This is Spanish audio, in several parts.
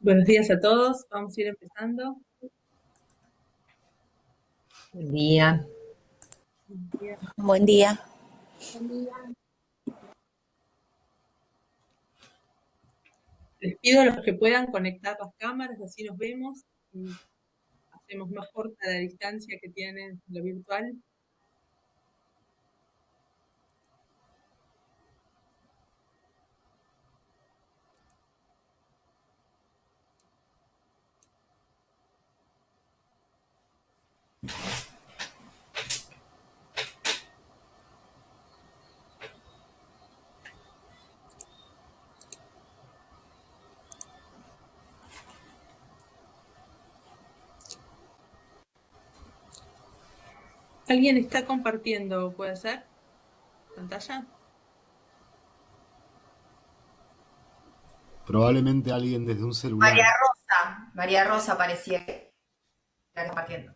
Buenos días a todos, vamos a ir empezando. Buen día. Buenos días. Buen día. Les pido a los que puedan conectar las cámaras, así nos vemos y hacemos más corta la distancia que tienen lo virtual. ¿Alguien está compartiendo, puede ser, pantalla? Probablemente alguien desde un María celular. Rosa. María Rosa parecía que está compartiendo.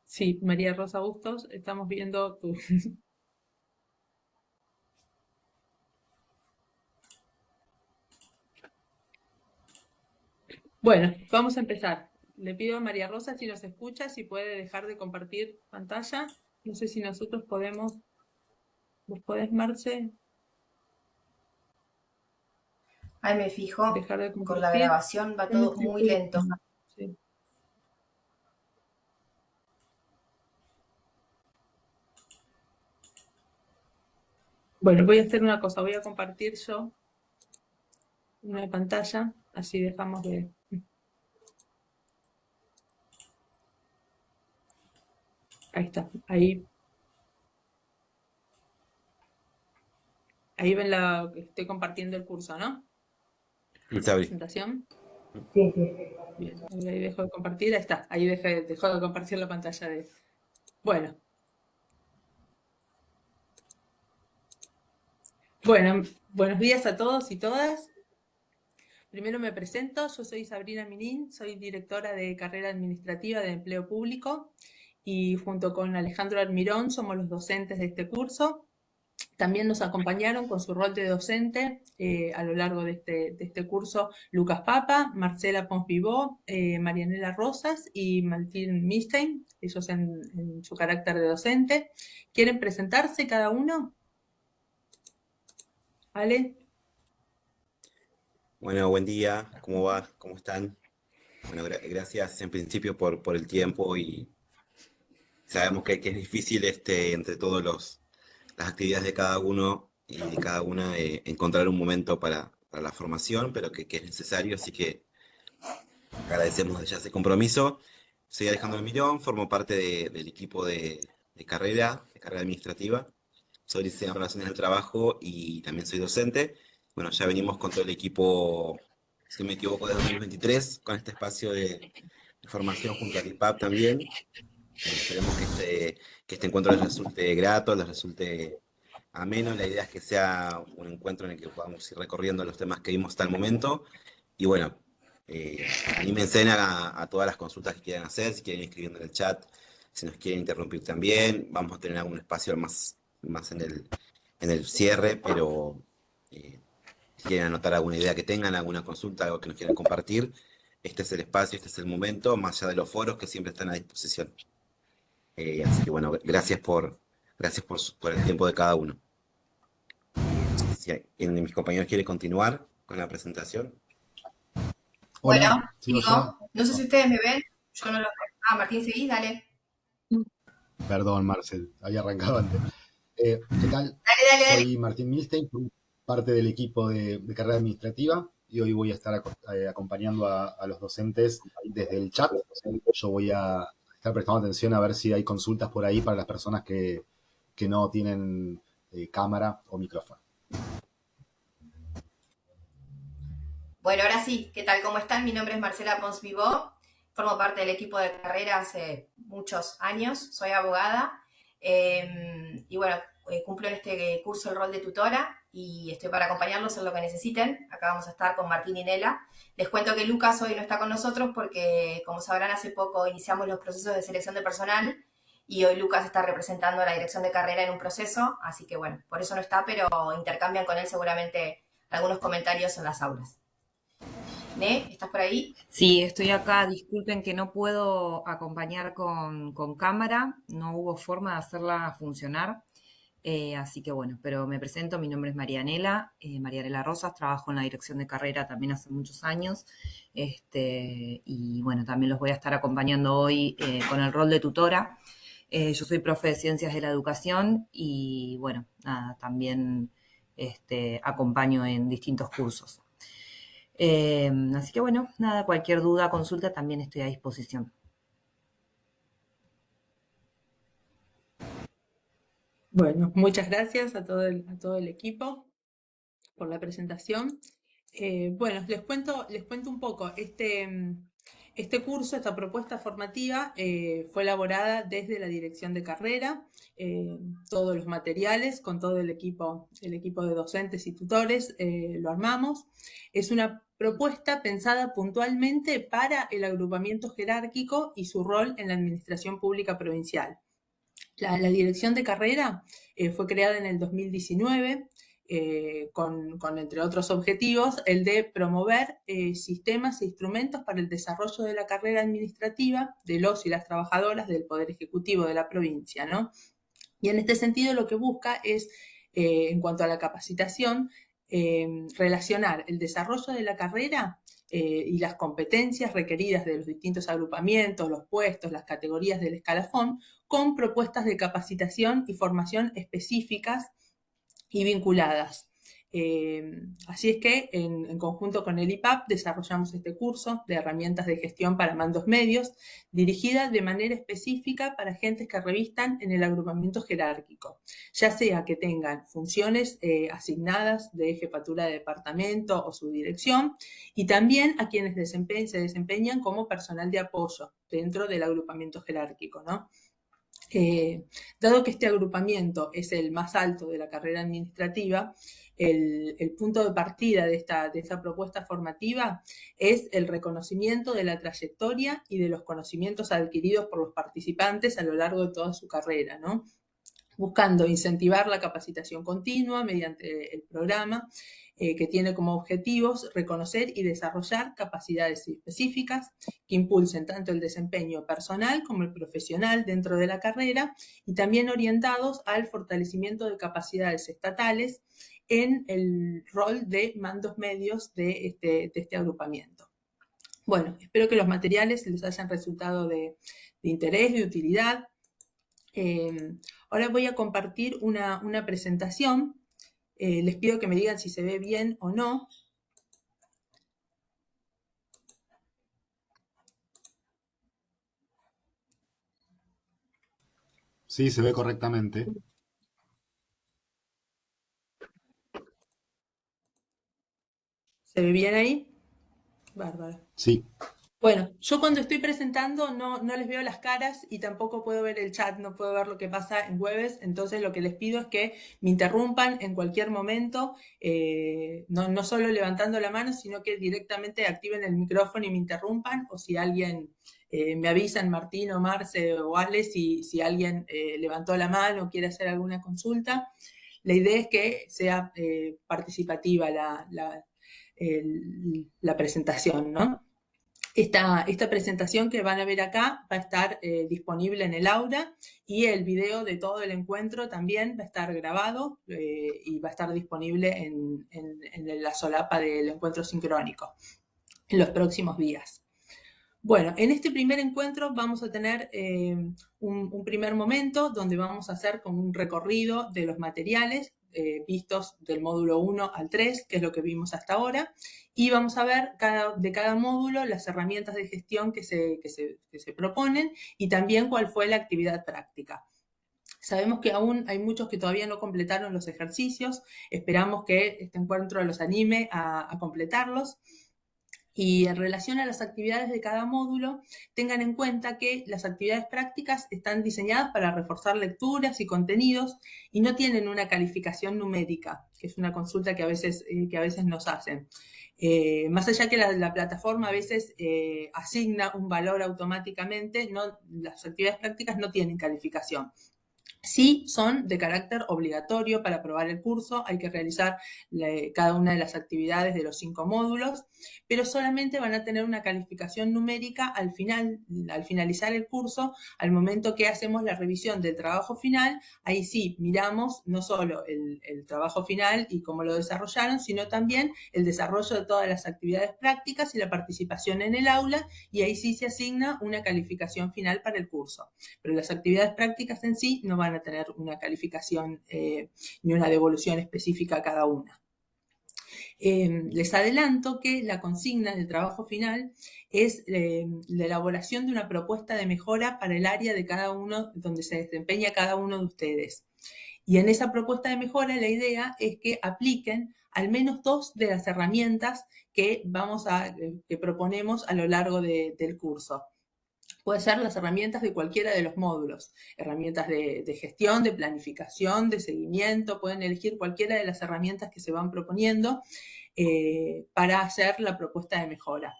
Sí, María Rosa Bustos, estamos viendo tu... Bueno, vamos a empezar. Le pido a María Rosa si nos escucha, si puede dejar de compartir pantalla. No sé si nosotros podemos... ¿Vos podés, Marce, Ahí me fijo, dejar de con la compartir? grabación va Yo no todo estoy muy lento. pudiendo. Sí. Bueno, voy a hacer una cosa, voy a compartir yo una pantalla, así dejamos de... Ahí está, ahí ven la... Estoy compartiendo el curso, ¿no? Está La bien. presentación. Sí, sí. Bien, ahí dejo de compartir, ahí está, ahí dejó de compartir la pantalla de... Bueno, buenos días a todos y todas. Primero me presento, yo soy Sabrina Minin, soy directora de carrera administrativa de empleo público y junto con Alejandro Almirón somos los docentes de este curso. También nos acompañaron con su rol de docente a lo largo de este curso Lucas Papa, Marcela Pons Vivó, Marianela Rosas y Martín Milstein, ellos en su carácter de docente. ¿Quieren presentarse cada uno? ¿Ale? Bueno, buen día. ¿Cómo va? ¿Cómo están? Bueno, gracias en principio por el tiempo y sabemos que es difícil entre todos las actividades de cada uno y de cada una encontrar un momento para la formación, pero que es necesario, así que agradecemos ya ese compromiso. Soy Alejandro Mirón, formo parte del equipo de carrera administrativa. Soy licenciado en Relaciones del Trabajo y también soy docente. Bueno, ya venimos con todo el equipo, si no me equivoco, de 2023, con este espacio de formación junto al IPAP también. Bueno, esperemos que este encuentro les resulte grato, les resulte ameno. La idea es que sea un encuentro en el que podamos ir recorriendo los temas que vimos hasta el momento. Y bueno, anímense a todas las consultas que quieran hacer, si quieren ir escribiendo en el chat, si nos quieren interrumpir también. Vamos a tener algún espacio más en el cierre, pero si quieren anotar alguna idea que tengan, alguna consulta, algo que nos quieran compartir, este es el espacio, este es el momento, más allá de los foros que siempre están a disposición. Así que bueno, gracias por el tiempo de cada uno. No sé si alguien de mis compañeros quiere continuar con la presentación. Hola, Bueno, sigo yo. sigo. No sé si ustedes me ven. Yo no lo veo. Ah, Martín, seguís, dale. Perdón, Marcel, había arrancado antes. ¿Qué tal? Dale, dale, dale. Soy Martín Milstein, parte del equipo de carrera administrativa y hoy voy a estar acompañando a los docentes desde el chat. Yo voy a estar prestando atención a ver si hay consultas por ahí para las personas que no tienen cámara o micrófono. Bueno, ahora sí, ¿qué tal? ¿Cómo están? Mi nombre es Marcela Pons Vivó. Formo parte del equipo de carrera hace muchos años. Soy abogada. Y bueno, cumplo en este curso el rol de tutora y estoy para acompañarlos en lo que necesiten. Acá vamos a estar con Martín y Nela. Les cuento que Lucas hoy no está con nosotros porque, como sabrán, hace poco iniciamos los procesos de selección de personal y hoy Lucas está representando a la dirección de carrera en un proceso, así que bueno, por eso no está, pero intercambian con él seguramente algunos comentarios en las aulas. ¿Ne? ¿Estás por ahí? Sí, estoy acá. Disculpen que no puedo acompañar con cámara. No hubo forma de hacerla funcionar. Así que bueno, pero me presento. Mi nombre es Marianela Rosas. Trabajo en la dirección de carrera también hace muchos años. Y bueno, también los voy a estar acompañando hoy con el rol de tutora. Yo soy profe de Ciencias de la Educación y bueno, nada, también acompaño en distintos cursos. Así que bueno, nada, cualquier duda, consulta, también estoy a disposición. Bueno, muchas gracias a todo el equipo por la presentación. Bueno, les cuento un poco. Este curso, esta propuesta formativa, fue elaborada desde la dirección de carrera, todos los materiales, con todo el equipo de docentes y tutores, lo armamos. Es una propuesta pensada puntualmente para el agrupamiento jerárquico y su rol en la administración pública provincial. La dirección de carrera fue creada en el 2019 con, entre otros objetivos, el de promover sistemas e instrumentos para el desarrollo de la carrera administrativa de los y las trabajadoras del Poder Ejecutivo de la provincia, ¿no? Y en este sentido lo que busca es, en cuanto a la capacitación, relacionar el desarrollo de la carrera y las competencias requeridas de los distintos agrupamientos, los puestos, las categorías del escalafón, con propuestas de capacitación y formación específicas y vinculadas. Así es que en conjunto con el IPAP desarrollamos este curso de herramientas de gestión para mandos medios, dirigida de manera específica para agentes que revistan en el agrupamiento jerárquico, ya sea que tengan funciones asignadas de jefatura de departamento o subdirección, y también a quienes se desempeñan como personal de apoyo dentro del agrupamiento jerárquico, ¿no? Dado que este agrupamiento es el más alto de la carrera administrativa, el punto de partida de esta propuesta formativa es el reconocimiento de la trayectoria y de los conocimientos adquiridos por los participantes a lo largo de toda su carrera, ¿no? Buscando incentivar la capacitación continua mediante el programa, que tiene como objetivos reconocer y desarrollar capacidades específicas que impulsen tanto el desempeño personal como el profesional dentro de la carrera, y también orientados al fortalecimiento de capacidades estatales en el rol de mandos medios de este agrupamiento. Bueno, espero que los materiales les hayan resultado de interés, de utilidad. Ahora voy a compartir una presentación. Les pido que me digan si se ve bien o no. Sí, se ve correctamente. ¿Se ve bien ahí? Bárbaro. Sí. Bueno, yo cuando estoy presentando no les veo las caras y tampoco puedo ver el chat, no puedo ver lo que pasa en Webex, entonces lo que les pido es que me interrumpan en cualquier momento, no solo levantando la mano, sino que directamente activen el micrófono y me interrumpan, o si alguien me avisan, Martín o Marce o Ale, si alguien levantó la mano o quiere hacer alguna consulta. La idea es que sea participativa la presentación, ¿no? Esta presentación que van a ver acá va a estar disponible en el aula, y el video de todo el encuentro también va a estar grabado y va a estar disponible en la solapa del encuentro sincrónico en los próximos días. Bueno, en este primer encuentro vamos a tener un primer momento donde vamos a hacer como un recorrido de los materiales vistos del módulo 1 al 3, que es lo que vimos hasta ahora, y vamos a ver de cada módulo las herramientas de gestión que se proponen, y también cuál fue la actividad práctica. Sabemos que aún hay muchos que todavía no completaron los ejercicios, esperamos que este encuentro los anime a completarlos. Y en relación a las actividades de cada módulo, tengan en cuenta que las actividades prácticas están diseñadas para reforzar lecturas y contenidos y no tienen una calificación numérica, que es una consulta que a veces nos hacen. Más allá que la plataforma a veces asigna un valor automáticamente, las actividades prácticas no tienen calificación. Sí son de carácter obligatorio para aprobar el curso, hay que realizar cada una de las actividades de los 5 módulos, pero solamente van a tener una calificación numérica al finalizar el curso, al momento que hacemos la revisión del trabajo final. Ahí sí miramos no solo el trabajo final y cómo lo desarrollaron, sino también el desarrollo de todas las actividades prácticas y la participación en el aula, y ahí sí se asigna una calificación final para el curso. Pero las actividades prácticas en sí no van a tener una calificación ni una devolución específica a cada una. Les adelanto que la consigna del trabajo final es la elaboración de una propuesta de mejora para el área de cada uno, donde se desempeña cada uno de ustedes. Y en esa propuesta de mejora la idea es que apliquen al menos 2 de las herramientas que proponemos a lo largo del curso. Pueden ser las herramientas de cualquiera de los módulos, herramientas de gestión, de planificación, de seguimiento, pueden elegir cualquiera de las herramientas que se van proponiendo para hacer la propuesta de mejora.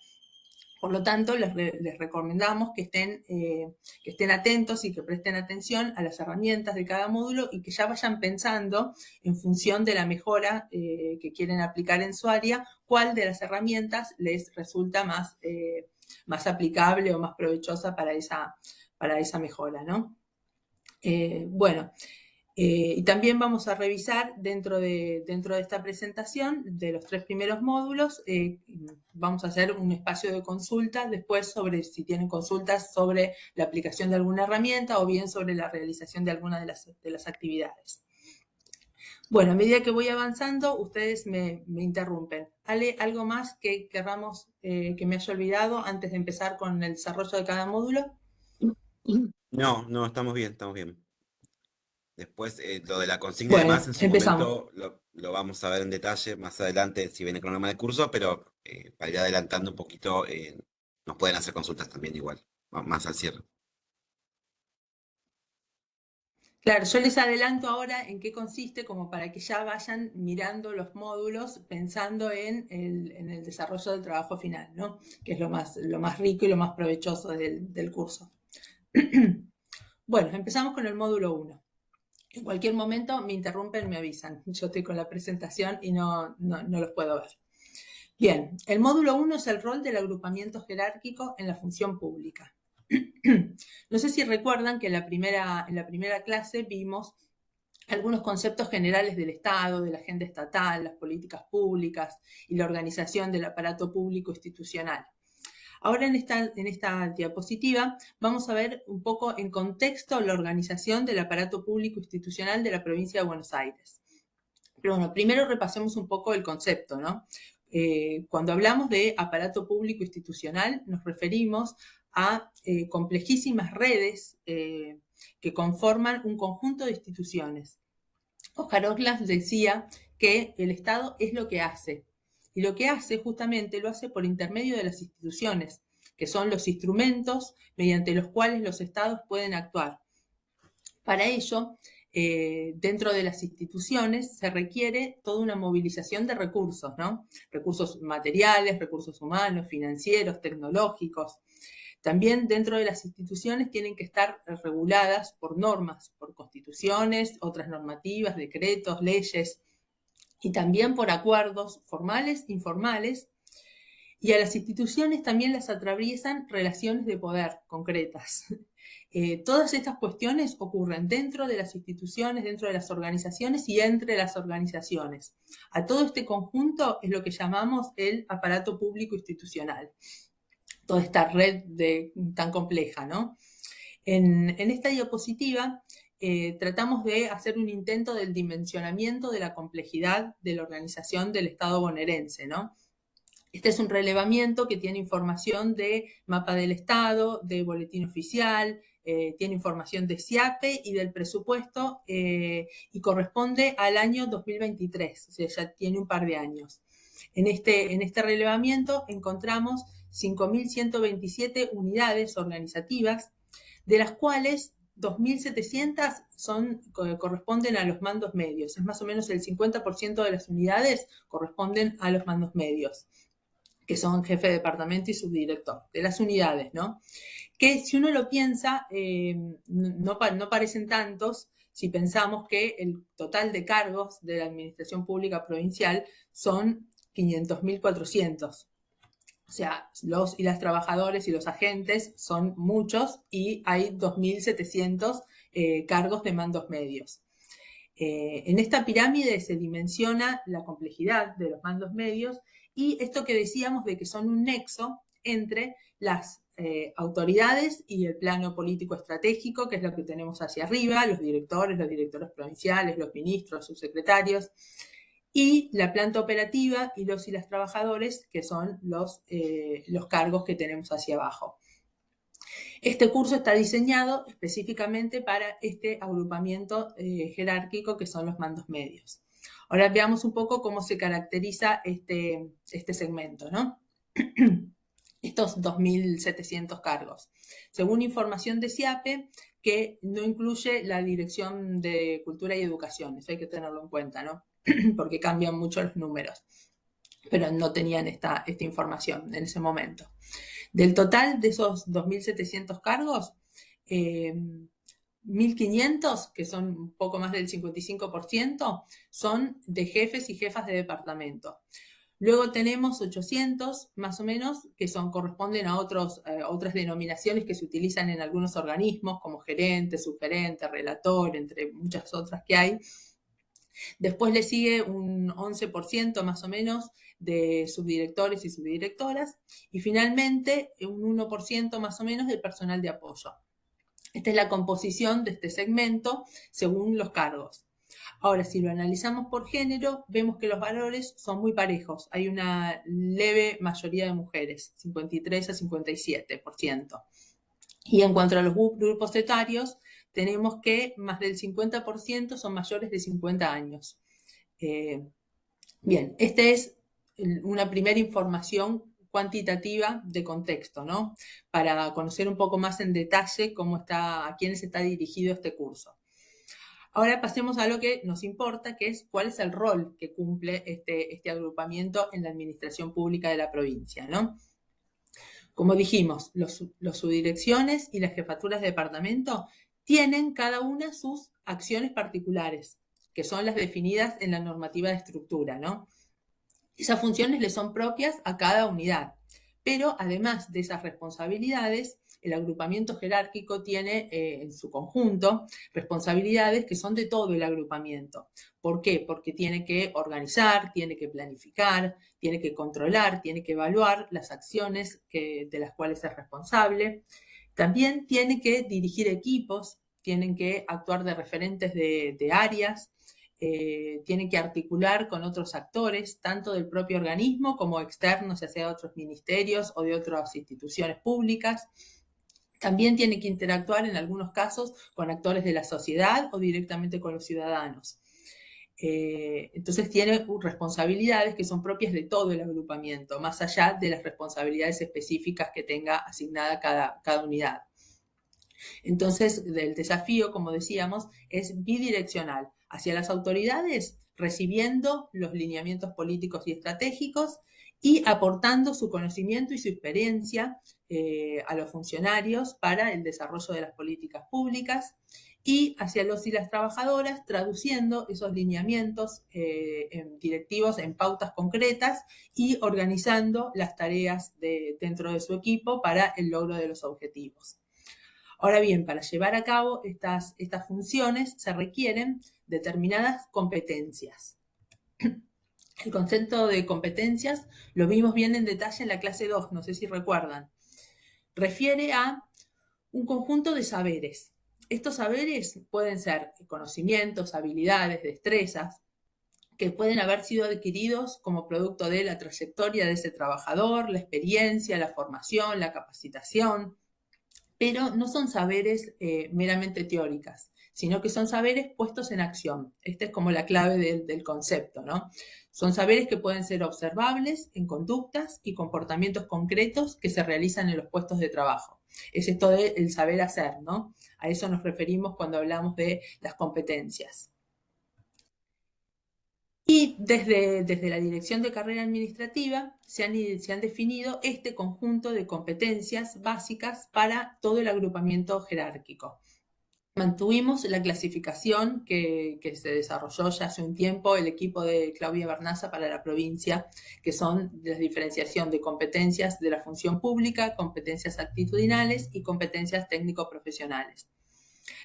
Por lo tanto, les recomendamos que estén atentos y que presten atención a las herramientas de cada módulo y que ya vayan pensando, en función de la mejora que quieren aplicar en su área, cuál de las herramientas les resulta más aplicable o más provechosa para esa mejora, ¿no? Y también vamos a revisar dentro de esta presentación de los 3 primeros módulos, vamos a hacer un espacio de consulta después sobre si tienen consultas sobre la aplicación de alguna herramienta o bien sobre la realización de alguna de las actividades. Bueno, a medida que voy avanzando, ustedes me interrumpen. Ale, ¿algo más que querramos que me haya olvidado antes de empezar con el desarrollo de cada módulo? No, estamos bien, estamos bien. Después, lo de la consigna y Bueno, demás, en su empezamos. momento lo vamos a ver en detalle más adelante si viene el cronograma del curso, pero para ir adelantando un poquito, nos pueden hacer consultas también igual, más al cierre. Claro, yo les adelanto ahora en qué consiste, como para que ya vayan mirando los módulos pensando en el desarrollo del trabajo final, ¿no? Que es lo más rico y lo más provechoso del curso. Bueno, empezamos con el módulo 1. En cualquier momento me interrumpen, me avisan. Yo estoy con la presentación y no los puedo ver. Bien, el módulo 1 es el rol del agrupamiento jerárquico en la función pública. No sé si recuerdan que en la primera clase vimos algunos conceptos generales del Estado, de la agenda estatal, las políticas públicas y la organización del aparato público institucional. Ahora en esta diapositiva vamos a ver un poco en contexto la organización del aparato público institucional de la provincia de Buenos Aires. Pero bueno, primero repasemos un poco el concepto, ¿no? Cuando hablamos de aparato público institucional nos referimos a complejísimas redes que conforman un conjunto de instituciones. Óscar Oclas decía que el Estado es lo que hace, y lo que hace justamente lo hace por intermedio de las instituciones, que son los instrumentos mediante los cuales los estados pueden actuar. Para ello, dentro de las instituciones se requiere toda una movilización de recursos, ¿no? Recursos materiales, recursos humanos, financieros, tecnológicos. También dentro de las instituciones tienen que estar reguladas por normas, por constituciones, otras normativas, decretos, leyes, y también por acuerdos formales, informales, y a las instituciones también las atraviesan relaciones de poder concretas. Todas estas cuestiones ocurren dentro de las instituciones, dentro de las organizaciones y entre las organizaciones. A todo este conjunto es lo que llamamos el aparato público institucional. Toda esta red tan compleja, ¿no? En esta diapositiva tratamos de hacer un intento del dimensionamiento de la complejidad de la organización del Estado bonaerense, ¿no? Este es un relevamiento que tiene información de mapa del Estado, de boletín oficial, tiene información de SIAPE y del presupuesto y corresponde al año 2023, o sea, ya tiene un par de años. En este relevamiento encontramos 5.127 unidades organizativas, de las cuales 2.700 corresponden a los mandos medios. Es más o menos el 50% de las unidades corresponden a los mandos medios, que son jefe de departamento y subdirector, de las unidades, ¿no? Que si uno lo piensa, no parecen tantos si pensamos que el total de cargos de la Administración Pública Provincial son 500.400. O sea, los y las trabajadores y los agentes son muchos y hay 2.700 cargos de mandos medios. En esta pirámide se dimensiona la complejidad de los mandos medios y esto que decíamos de que son un nexo entre las autoridades y el plano político estratégico, que es lo que tenemos hacia arriba, los directores provinciales, los ministros, subsecretarios, y la planta operativa y los y las trabajadores, que son los cargos que tenemos hacia abajo. Este curso está diseñado específicamente para este agrupamiento jerárquico que son los mandos medios. Ahora veamos un poco cómo se caracteriza este segmento, ¿no? Estos 2.700 cargos. Según información de SIAPE, que no incluye la Dirección de Cultura y Educación, eso hay que tenerlo en cuenta, ¿no? Porque cambian mucho los números, pero no tenían esta información en ese momento. Del total de esos 2.700 cargos, 1.500, que son un poco más del 55%, son de jefes y jefas de departamento. Luego tenemos 800, más o menos, que corresponden a otras denominaciones que se utilizan en algunos organismos, como gerente, subgerente, relator, entre muchas otras que hay. Después le sigue un 11% más o menos de subdirectores y subdirectoras, y finalmente un 1% más o menos del personal de apoyo. Esta es la composición de este segmento según los cargos. Ahora, si lo analizamos por género, vemos que los valores son muy parejos. Hay una leve mayoría de mujeres, 53 a 57%. Y en cuanto a los grupos etarios, tenemos que más del 50% son mayores de 50 años. Bien, esta es una primera información cuantitativa de contexto, ¿no? Para conocer un poco más en detalle a quiénes está dirigido este curso. Ahora pasemos a lo que nos importa, que es cuál es el rol que cumple este agrupamiento en la administración pública de la provincia, ¿no? Como dijimos, los subdirecciones y las jefaturas de departamento tienen cada una sus acciones particulares, que son las definidas en la normativa de estructura, ¿no? Esas funciones le son propias a cada unidad, pero además de esas responsabilidades, el agrupamiento jerárquico tiene en su conjunto responsabilidades que son de todo el agrupamiento. ¿Por qué? Porque tiene que organizar, tiene que planificar, tiene que controlar, tiene que evaluar las acciones de las cuales es responsable. También tiene que dirigir equipos, tienen que actuar de referentes de áreas, tienen que articular con otros actores, tanto del propio organismo como externos, ya sea de otros ministerios o de otras instituciones públicas. También tiene que interactuar en algunos casos con actores de la sociedad o directamente con los ciudadanos. Entonces tiene responsabilidades que son propias de todo el agrupamiento, más allá de las responsabilidades específicas que tenga asignada cada unidad. Entonces, el desafío, como decíamos, es bidireccional, hacia las autoridades, recibiendo los lineamientos políticos y estratégicos y aportando su conocimiento y su experiencia a los funcionarios para el desarrollo de las políticas públicas, y hacia los y las trabajadoras, traduciendo esos lineamientos directivos en pautas concretas y organizando las tareas dentro de su equipo para el logro de los objetivos. Ahora bien, para llevar a cabo estas funciones se requieren determinadas competencias. El concepto de competencias lo vimos bien en detalle en la clase 2, no sé si recuerdan. Refiere a un conjunto de saberes. Estos saberes pueden ser conocimientos, habilidades, destrezas, que pueden haber sido adquiridos como producto de la trayectoria de ese trabajador, la experiencia, la formación, la capacitación, pero no son saberes meramente teóricas, sino que son saberes puestos en acción. Esta es como la clave del concepto, ¿no? Son saberes que pueden ser observables en conductas y comportamientos concretos que se realizan en los puestos de trabajo. Es esto del saber hacer, ¿no? A eso nos referimos cuando hablamos de las competencias. Y desde la Dirección de Carrera Administrativa se han definido este conjunto de competencias básicas para todo el agrupamiento jerárquico. Mantuvimos la clasificación que se desarrolló ya hace un tiempo el equipo de Claudia Bernaza para la provincia, que son la diferenciación de competencias de la función pública, competencias actitudinales y competencias técnico-profesionales.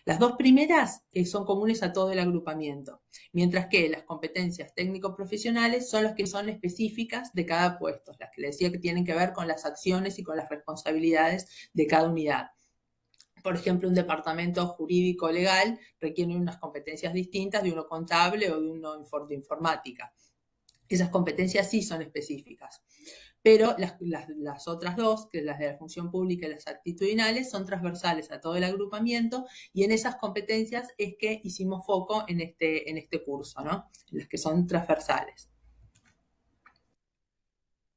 Las dos primeras son comunes a todo el agrupamiento, mientras que las competencias técnico-profesionales son las que son específicas de cada puesto, las que les decía que tienen que ver con las acciones y con las responsabilidades de cada unidad. Por ejemplo, un departamento jurídico legal requiere unas competencias distintas de uno contable o de uno de informática. Esas competencias sí son específicas. Pero las otras dos, que las de la función pública y las actitudinales, son transversales a todo el agrupamiento, y en esas competencias es que hicimos foco en este curso, ¿no? En las que son transversales.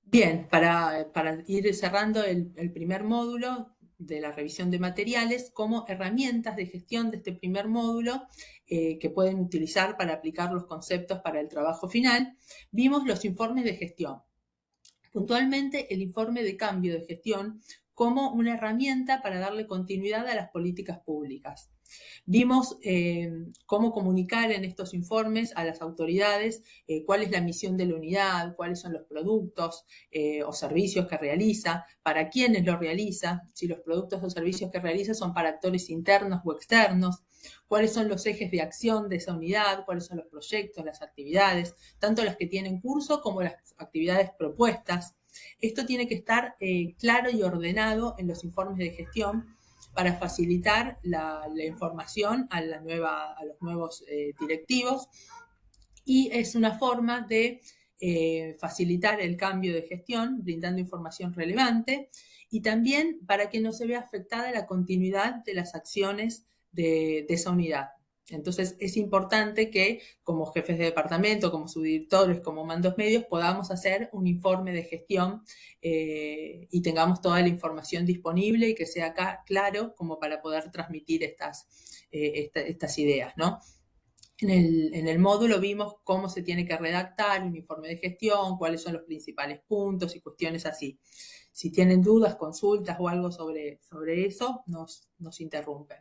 Bien, para ir cerrando el primer módulo de la revisión de materiales, como herramientas de gestión de este primer módulo que pueden utilizar para aplicar los conceptos para el trabajo final, vimos los informes de gestión. Puntualmente, el informe de cambio de gestión como una herramienta para darle continuidad a las políticas públicas. Vimos cómo comunicar en estos informes a las autoridades cuál es la misión de la unidad, cuáles son los productos o servicios que realiza, para quiénes lo realiza, si los productos o servicios que realiza son para actores internos o externos, cuáles son los ejes de acción de esa unidad, cuáles son los proyectos, las actividades, tanto las que tienen curso como las actividades propuestas. Esto tiene que estar claro y ordenado en los informes de gestión para facilitar la información a los nuevos directivos, y es una forma de facilitar el cambio de gestión, brindando información relevante, y también para que no se vea afectada la continuidad de las acciones de esa unidad. Entonces es importante que como jefes de departamento, como subdirectores, como mandos medios, podamos hacer un informe de gestión y tengamos toda la información disponible y que sea claro como para poder transmitir estas ideas, ¿no? En el módulo vimos cómo se tiene que redactar un informe de gestión, cuáles son los principales puntos y cuestiones así. Si tienen dudas, consultas o algo sobre eso, nos interrumpen.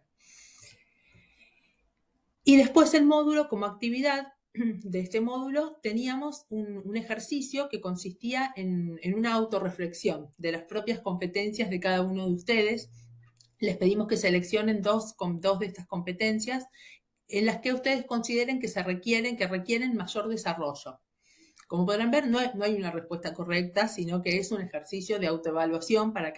Y después el módulo, como actividad de este módulo, teníamos un ejercicio que consistía en una autorreflexión de las propias competencias de cada uno de ustedes. Les pedimos que seleccionen dos de estas competencias en las que ustedes consideren que requieren mayor desarrollo. Como podrán ver, no hay una respuesta correcta, sino que es un ejercicio de autoevaluación para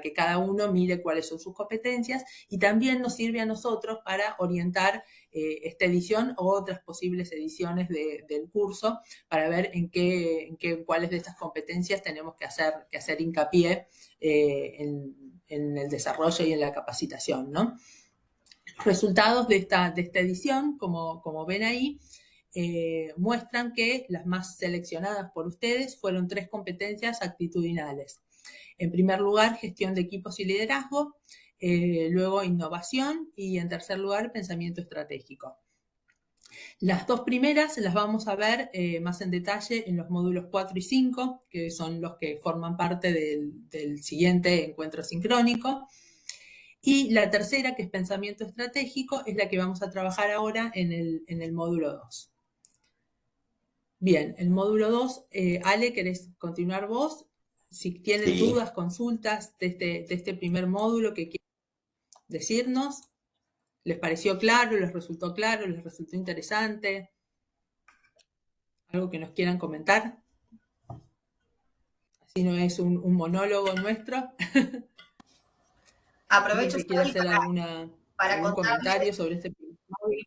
que cada uno mire cuáles son sus competencias, y también nos sirve a nosotros para orientar esta edición o otras posibles ediciones del curso, para ver cuáles de estas competencias tenemos que hacer hincapié en el desarrollo y en la capacitación, ¿no? Los resultados de esta edición, como ven ahí, muestran que las más seleccionadas por ustedes fueron 3 competencias actitudinales. En primer lugar, gestión de equipos y liderazgo, luego innovación, y en tercer lugar, pensamiento estratégico. Las 2 primeras las vamos a ver más en detalle en los módulos 4 y 5, que son los que forman parte del siguiente encuentro sincrónico. Y la tercera, que es pensamiento estratégico, es la que vamos a trabajar ahora en el módulo 2. Bien, el módulo 2, Ale, ¿querés continuar vos? Si tienen dudas, consultas de este primer módulo que quieren decirnos, ¿les pareció claro, les resultó interesante? ¿Algo que nos quieran comentar? Así no es un monólogo nuestro. Aprovecho ¿Quiere hacer algún comentario sobre este primer módulo?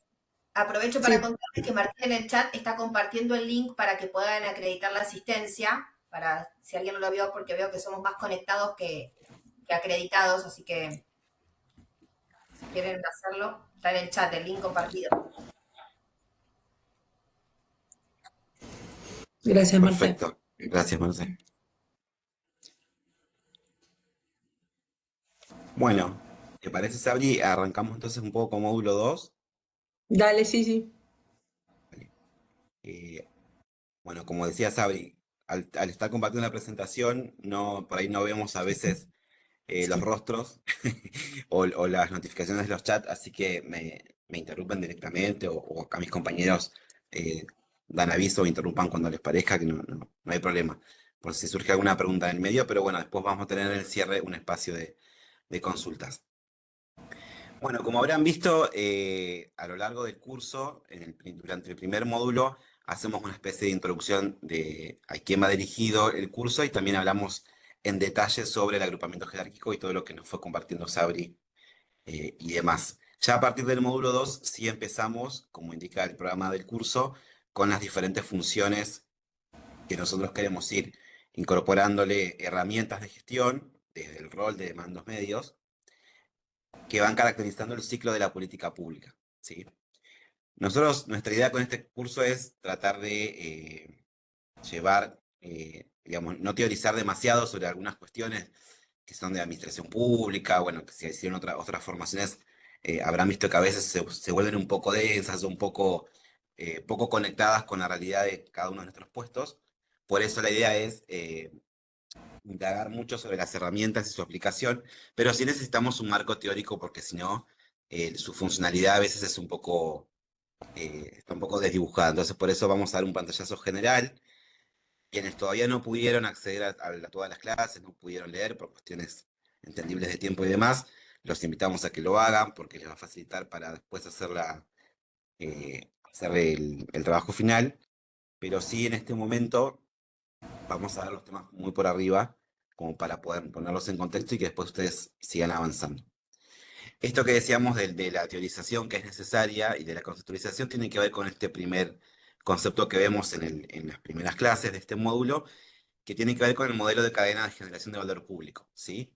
Aprovecho para contarles que Martín en el chat está compartiendo el link para que puedan acreditar la asistencia, para si alguien no lo vio, porque veo que somos más conectados que acreditados, así que quieren hacerlo, está en el chat, el link compartido. Gracias, Marce. Perfecto. Gracias, Marce. Bueno, ¿te parece, Sabri? Arrancamos entonces un poco con módulo 2. Dale, sí, sí. Eh, bueno, como decía Sabri, al estar compartiendo la presentación, por ahí no vemos a veces los rostros o las notificaciones de los chats, así que me interrumpen directamente o acá mis compañeros eh, dan aviso o interrumpan cuando les parezca, que no hay problema. Por si surge alguna pregunta en el medio, pero bueno, después vamos a tener en el cierre un espacio de consultas. Bueno, como habrán visto, a lo largo del curso, durante el primer módulo, hacemos una especie de introducción de a quién va dirigido el curso y también hablamos en detalle sobre el agrupamiento jerárquico y todo lo que nos fue compartiendo Sabri y demás. Ya a partir del módulo 2, sí empezamos, como indica el programa del curso, con las diferentes funciones que nosotros queremos ir incorporándole herramientas de gestión, desde el rol de mandos medios, que van caracterizando el ciclo de la política pública, ¿sí? Nuestra idea con este curso es tratar de llevar, digamos, no teorizar demasiado sobre algunas cuestiones que son de administración pública, bueno, que si hicieron otras formaciones, habrán visto que a veces se vuelven un poco densas, un poco conectadas con la realidad de cada uno de nuestros puestos. Por eso la idea es indagar mucho sobre las herramientas y su aplicación, pero sí necesitamos un marco teórico porque si no, su funcionalidad a veces es está un poco desdibujada. Entonces, por eso vamos a dar un pantallazo general. Quienes todavía no pudieron acceder a todas las clases, no pudieron leer por cuestiones entendibles de tiempo y demás, los invitamos a que lo hagan porque les va a facilitar para después hacer el trabajo final. Pero sí, en este momento vamos a ver los temas muy por arriba, como para poder ponerlos en contexto y que después ustedes sigan avanzando. Esto que decíamos de la teorización que es necesaria y de la conceptualización tiene que ver con este primer concepto que vemos en las primeras clases de este módulo, que tiene que ver con el modelo de cadena de generación de valor público, ¿sí?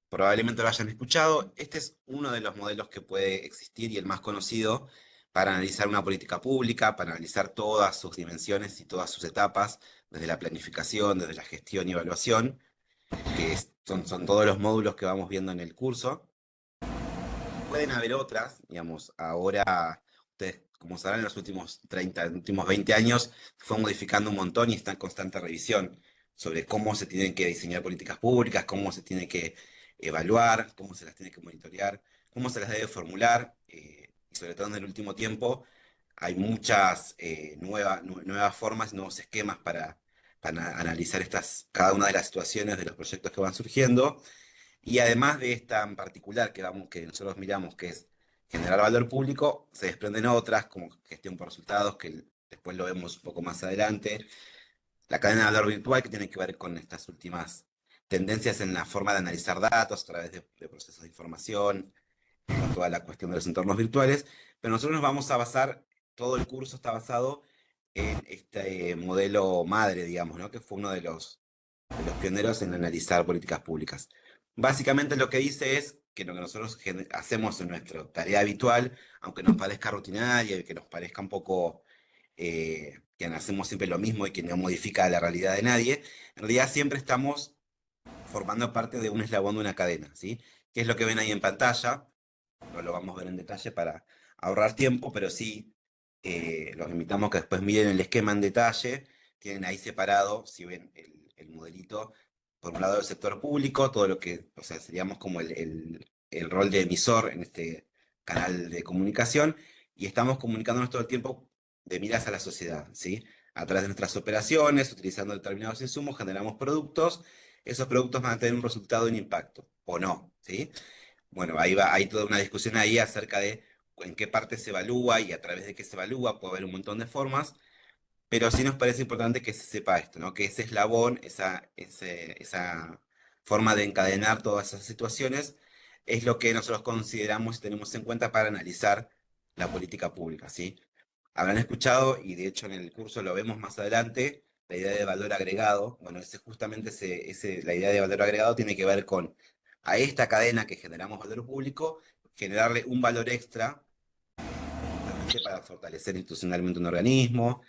Probablemente lo hayan escuchado. Este es uno de los modelos que puede existir y el más conocido para analizar una política pública, para analizar todas sus dimensiones y todas sus etapas, desde la planificación, desde la gestión y evaluación, son todos los módulos que vamos viendo en el curso. Pueden haber otras, digamos, ahora ustedes, como sabrán, en los últimos 30, últimos 20 años fue modificando un montón y está en constante revisión sobre cómo se tienen que diseñar políticas públicas, cómo se tiene que evaluar, cómo se las tiene que monitorear, cómo se las debe formular, y sobre todo en el último tiempo hay muchas nuevas formas, nuevos esquemas para analizar cada una de las situaciones de los proyectos que van surgiendo. Y además de esta en particular que nosotros miramos, que es generar valor público, se desprenden otras como gestión por resultados, que después lo vemos un poco más adelante. La cadena de valor virtual, que tiene que ver con estas últimas tendencias en la forma de analizar datos a través de procesos de información, con toda la cuestión de los entornos virtuales. Pero nosotros nos vamos a basar, todo el curso está basado en este modelo madre, digamos, ¿no? Que fue uno de los pioneros en analizar políticas públicas. Básicamente lo que dice es que lo que nosotros hacemos en nuestra tarea habitual, aunque nos parezca rutinaria y que nos parezca un poco que hacemos siempre lo mismo y que no modifica la realidad de nadie, en realidad siempre estamos formando parte de un eslabón de una cadena, ¿sí? ¿Qué es lo que ven ahí en pantalla? No lo vamos a ver en detalle para ahorrar tiempo, pero sí los invitamos que después miren el esquema en detalle. Tienen ahí separado, si ven el modelito, por un lado el sector público, todo lo que, o sea, seríamos como el rol de emisor en este canal de comunicación, y estamos comunicándonos todo el tiempo de miras a la sociedad, ¿sí? A través de nuestras operaciones, utilizando determinados insumos, generamos productos. Esos productos van a tener un resultado y un impacto, o no, ¿sí? Bueno, hay toda una discusión ahí acerca de en qué parte se evalúa y a través de qué se evalúa, puede haber un montón de formas, pero sí nos parece importante que se sepa esto, ¿no? Que ese eslabón, esa forma de encadenar todas esas situaciones, es lo que nosotros consideramos y tenemos en cuenta para analizar la política pública, ¿sí? Habrán escuchado, y de hecho en el curso lo vemos más adelante, la idea de valor agregado. Bueno, la idea de valor agregado tiene que ver con a esta cadena que generamos valor público, generarle un valor extra para fortalecer institucionalmente un organismo,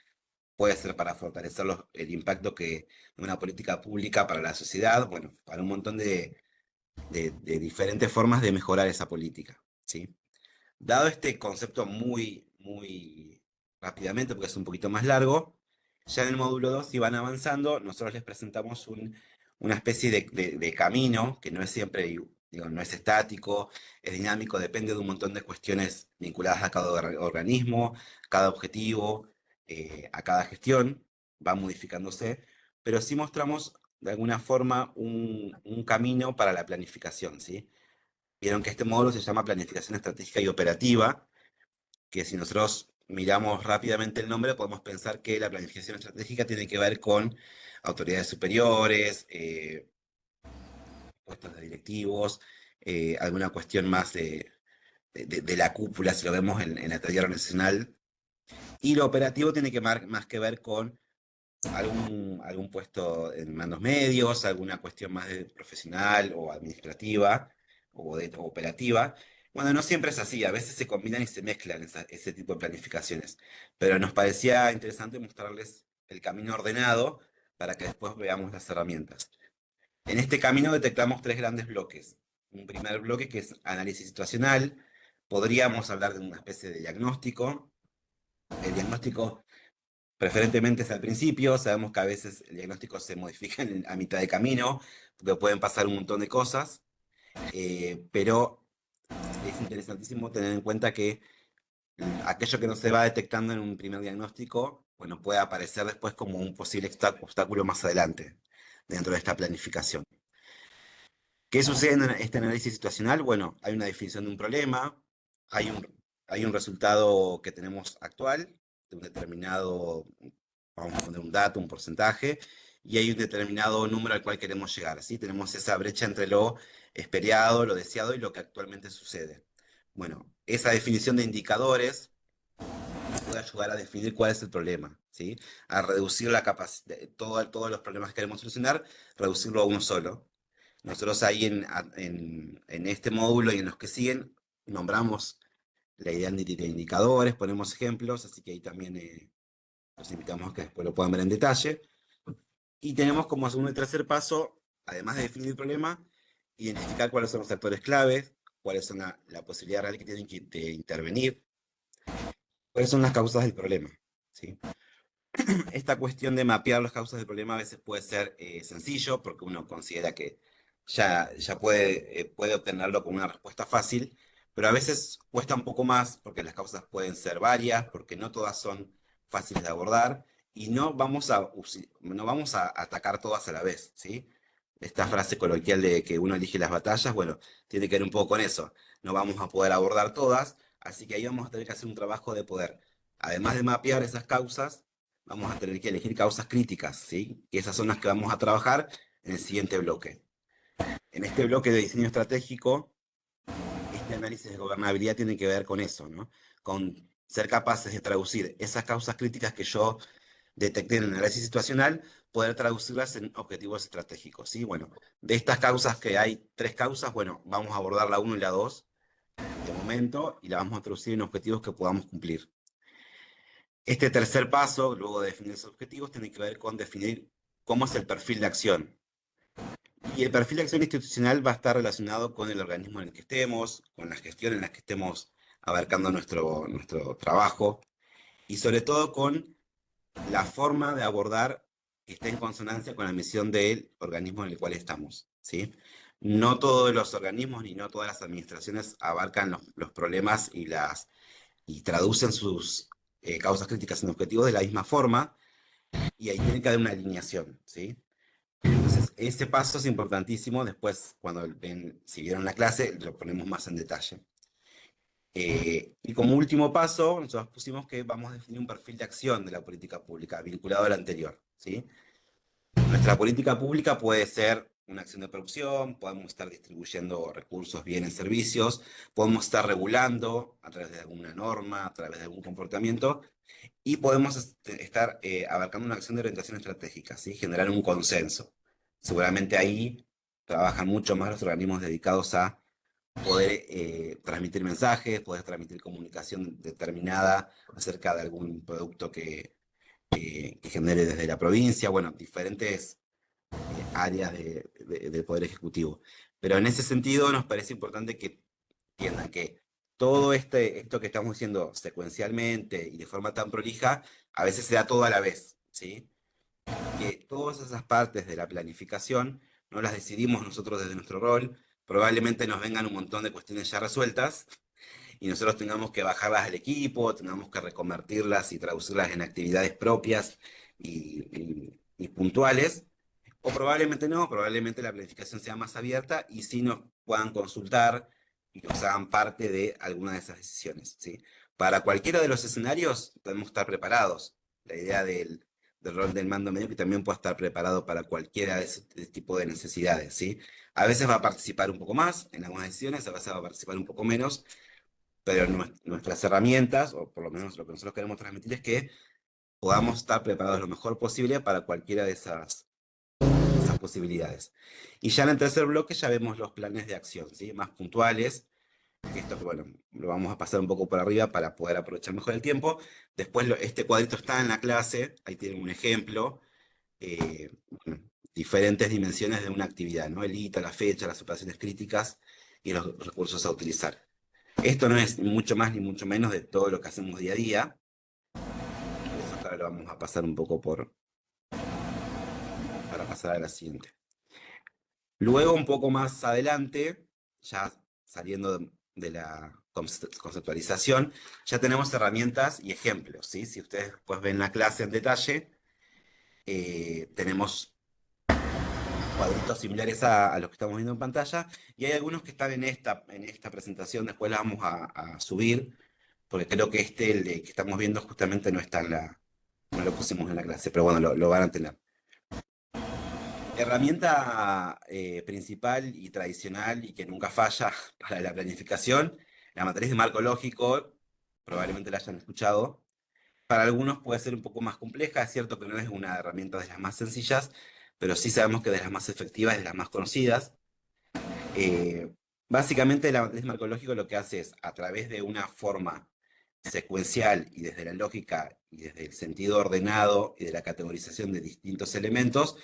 puede ser para fortalecer el impacto que una política pública para la sociedad, bueno, para un montón de diferentes formas de mejorar esa política, ¿sí? Dado este concepto muy rápidamente, porque es un poquito más largo, ya en el módulo 2, si van avanzando, nosotros les presentamos una especie de camino que no es siempre, digo, no es estático, es dinámico, depende de un montón de cuestiones vinculadas a cada organismo, cada objetivo, a cada gestión, va modificándose, pero sí mostramos de alguna forma un camino para la planificación, ¿sí? Vieron que este módulo se llama Planificación Estratégica y Operativa, que si nosotros miramos rápidamente el nombre, podemos pensar que la planificación estratégica tiene que ver con autoridades superiores, puestos de directivos, alguna cuestión más de la cúpula, si lo vemos en la teoría organizacional. Y lo operativo tiene que más que ver con algún puesto en mandos medios, alguna cuestión más de profesional o administrativa o operativa. Bueno, no siempre es así, a veces se combinan y se mezclan ese tipo de planificaciones, pero nos parecía interesante mostrarles el camino ordenado para que después veamos las herramientas. En este camino detectamos tres grandes bloques. Un primer bloque que es análisis situacional, podríamos hablar de una especie de diagnóstico. El diagnóstico preferentemente es al principio, sabemos que a veces el diagnóstico se modifica a mitad de camino, porque pueden pasar un montón de cosas, pero es interesantísimo tener en cuenta que aquello que no se va detectando en un primer diagnóstico, bueno, puede aparecer después como un posible obstáculo más adelante dentro de esta planificación. ¿Qué sucede en este análisis situacional? Bueno, hay una definición de un problema, hay un resultado que tenemos actual, de un determinado, vamos a poner un dato, un porcentaje, y hay un determinado número al cual queremos llegar, ¿sí? Tenemos esa brecha entre lo esperado, lo deseado y lo que actualmente sucede. Bueno, esa definición de indicadores puede ayudar a definir cuál es el problema, ¿sí? A reducir la capacidad, todos los problemas que queremos solucionar, reducirlo a uno solo. Nosotros ahí en este módulo y en los que siguen nombramos la idea de indicadores, ponemos ejemplos, así que ahí también los invitamos a que después lo puedan ver en detalle. Y tenemos como segundo y tercer paso, además de definir el problema, identificar cuáles son los actores claves, cuáles son la posibilidad real que tienen de intervenir, cuáles son las causas del problema, ¿sí? Esta cuestión de mapear las causas del problema a veces puede ser sencillo, porque uno considera que ya puede obtenerlo con una respuesta fácil, pero a veces cuesta un poco más, porque las causas pueden ser varias, porque no todas son fáciles de abordar, y no vamos a atacar todas a la vez, ¿sí? Esta frase coloquial de que uno elige las batallas, bueno, tiene que ver un poco con eso. No vamos a poder abordar todas, así que ahí vamos a tener que hacer un trabajo de poder, además de mapear esas causas, vamos a tener que elegir causas críticas, ¿sí? Y esas son las que vamos a trabajar en el siguiente bloque. En este bloque de diseño estratégico, este análisis de gobernabilidad tiene que ver con eso, ¿no? Con ser capaces de traducir esas causas críticas que yo detecté en el análisis situacional, poder traducirlas en objetivos estratégicos, ¿sí? Bueno, de estas causas que hay tres causas, bueno, vamos a abordar la 1 y la 2 de momento y la vamos a traducir en objetivos que podamos cumplir. Este tercer paso, luego de definir esos objetivos, tiene que ver con definir cómo es el perfil de acción. Y el perfil de acción institucional va a estar relacionado con el organismo en el que estemos, con la gestión en la que estemos abarcando nuestro trabajo y sobre todo con la forma de abordar que esté en consonancia con la misión del organismo en el cual estamos, ¿sí? No todos los organismos ni no todas las administraciones abarcan los problemas y traducen sus causas críticas en objetivos de la misma forma, y ahí tiene que haber una alineación, ¿sí? Entonces, ese paso es importantísimo. Después, si vieron la clase, lo ponemos más en detalle. Y como último paso, nosotros pusimos que vamos a definir un perfil de acción de la política pública vinculado al anterior, ¿sí? Nuestra política pública puede ser una acción de producción, podemos estar distribuyendo recursos, bienes, servicios, podemos estar regulando a través de alguna norma, a través de algún comportamiento, y podemos estar abarcando una acción de orientación estratégica, ¿sí? Generar un consenso. Seguramente ahí trabajan mucho más los organismos dedicados a poder transmitir mensajes, poder transmitir comunicación determinada acerca de algún producto que genere desde la provincia, bueno, diferentes áreas del Poder Ejecutivo. Pero en ese sentido nos parece importante que entiendan que todo esto que estamos diciendo secuencialmente y de forma tan prolija, a veces se da todo a la vez, ¿sí? Que todas esas partes de la planificación no las decidimos nosotros desde nuestro rol, probablemente nos vengan un montón de cuestiones ya resueltas y nosotros tengamos que bajarlas al equipo, tengamos que reconvertirlas y traducirlas en actividades propias y puntuales, o probablemente no, probablemente la planificación sea más abierta y sí nos puedan consultar y nos hagan parte de alguna de esas decisiones, ¿sí? Para cualquiera de los escenarios podemos estar preparados. La idea del rol del mando medio que también pueda estar preparado para cualquiera de ese tipo de necesidades, ¿sí? A veces va a participar un poco más en algunas decisiones, a veces va a participar un poco menos, pero nuestras herramientas, o por lo menos lo que nosotros queremos transmitir, es que podamos estar preparados lo mejor posible para cualquiera de esas posibilidades. Y ya en el tercer bloque ya vemos los planes de acción, ¿sí? Más puntuales, que esto, bueno, lo vamos a pasar un poco por arriba para poder aprovechar mejor el tiempo. Después este cuadrito está en la clase, ahí tienen un ejemplo, bueno, diferentes dimensiones de una actividad, ¿no? El hito, la fecha, las operaciones críticas y los recursos a utilizar. Esto no es mucho más ni mucho menos de todo lo que hacemos día a día. Por eso acá lo vamos a pasar un poco para pasar a la siguiente. Luego, un poco más adelante, ya saliendo de la conceptualización, ya tenemos herramientas y ejemplos, ¿sí? Si ustedes pues ven la clase en detalle, tenemos cuadritos similares a los que estamos viendo en pantalla, y hay algunos que están en esta presentación, después la vamos a subir, porque creo que el que estamos viendo justamente no está no lo pusimos en la clase, pero bueno, lo van a tener. Herramienta principal y tradicional y que nunca falla para la planificación, la matriz de marco lógico, probablemente la hayan escuchado. Para algunos puede ser un poco más compleja, es cierto que no es una herramienta de las más sencillas, pero sí sabemos que de las más efectivas, de las más conocidas. Básicamente la matriz de marco lógico lo que hace es, a través de una forma secuencial y desde la lógica y desde el sentido ordenado y de la categorización de distintos elementos,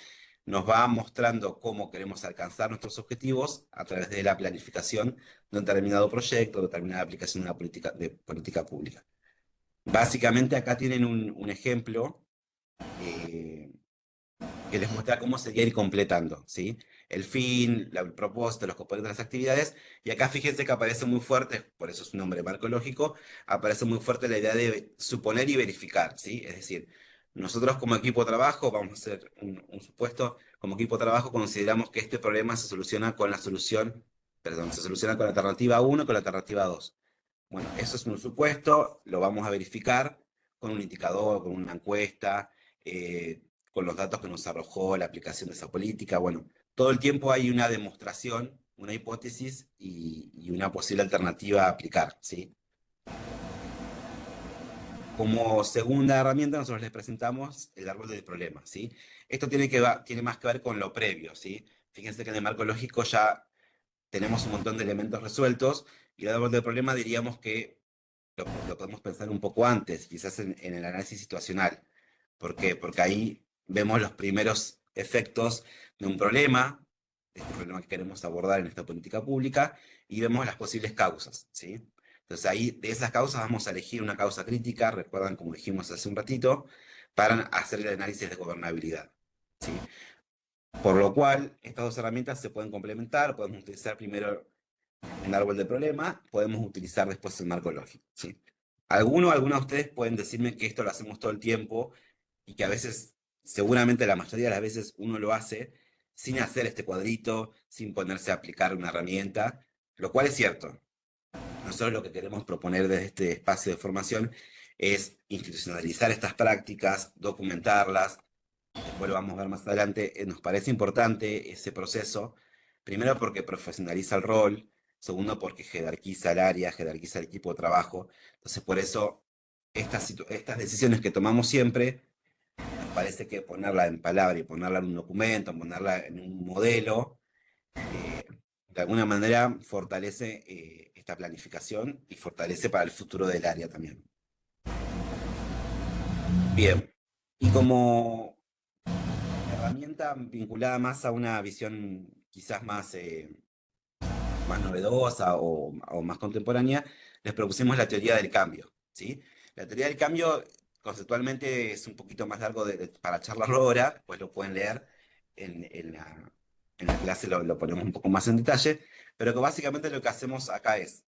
nos va mostrando cómo queremos alcanzar nuestros objetivos a través de la planificación de un determinado proyecto, de determinada aplicación de una política pública. Básicamente acá tienen un ejemplo que les muestra cómo sería ir completando, ¿sí? El fin, el propósito, los componentes de las actividades, y acá fíjense que aparece muy fuerte, por eso es su nombre marco lógico, aparece muy fuerte la idea de suponer y verificar, ¿sí? Es decir, nosotros como equipo de trabajo, vamos a hacer un supuesto, como equipo de trabajo consideramos que este problema se soluciona con se soluciona con la alternativa 1 y con la alternativa 2. Bueno, eso es un supuesto, lo vamos a verificar con un indicador, con una encuesta, con los datos que nos arrojó la aplicación de esa política. Bueno, todo el tiempo hay una demostración, una hipótesis y una posible alternativa a aplicar, ¿sí? Como segunda herramienta nosotros les presentamos el árbol del problema, ¿sí? Esto tiene más que ver con lo previo, ¿sí? Fíjense que en el marco lógico ya tenemos un montón de elementos resueltos y el árbol del problema diríamos que lo podemos pensar un poco antes, quizás en el análisis situacional. ¿Por qué? Porque ahí vemos los primeros efectos de un problema, de este problema que queremos abordar en esta política pública, y vemos las posibles causas, ¿sí? Entonces ahí de esas causas vamos a elegir una causa crítica, recuerdan como dijimos hace un ratito, para hacer el análisis de gobernabilidad, ¿sí? Por lo cual, estas dos herramientas se pueden complementar, podemos utilizar primero un árbol de problema, podemos utilizar después el marco lógico, ¿sí? Algunos de ustedes pueden decirme que esto lo hacemos todo el tiempo y que a veces, seguramente la mayoría de las veces uno lo hace sin hacer este cuadrito, sin ponerse a aplicar una herramienta, lo cual es cierto. Nosotros lo que queremos proponer desde este espacio de formación es institucionalizar estas prácticas, documentarlas. Después lo vamos a ver más adelante. Nos parece importante ese proceso, primero porque profesionaliza el rol, segundo porque jerarquiza el área, jerarquiza el equipo de trabajo. Entonces, por eso, estas decisiones que tomamos siempre, nos parece que ponerla en palabra y ponerla en un documento, ponerla en un modelo, de alguna manera fortalece esta planificación y fortalece para el futuro del área también. Bien, y como herramienta vinculada más a una visión quizás más novedosa o más contemporánea, les propusimos la teoría del cambio, ¿sí? La teoría del cambio conceptualmente es un poquito más largo para charlarlo ahora, pues lo pueden leer en la clase, lo ponemos un poco más en detalle, pero que básicamente lo que hacemos acá es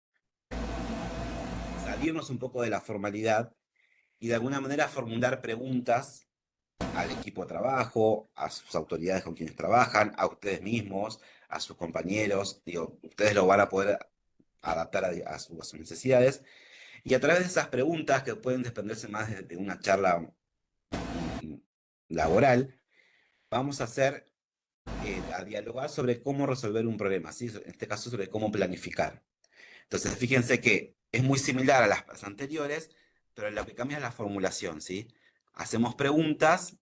salirnos un poco de la formalidad y de alguna manera formular preguntas al equipo de trabajo, a sus autoridades con quienes trabajan, a ustedes mismos, a sus compañeros. Digo, ustedes lo van a poder adaptar a sus necesidades. Y a través de esas preguntas que pueden desprenderse más de una charla laboral, vamos a dialogar sobre cómo resolver un problema, ¿sí? En este caso sobre cómo planificar. Entonces, fíjense que es muy similar a las anteriores, pero lo que cambia es la formulación, ¿sí? Hacemos preguntas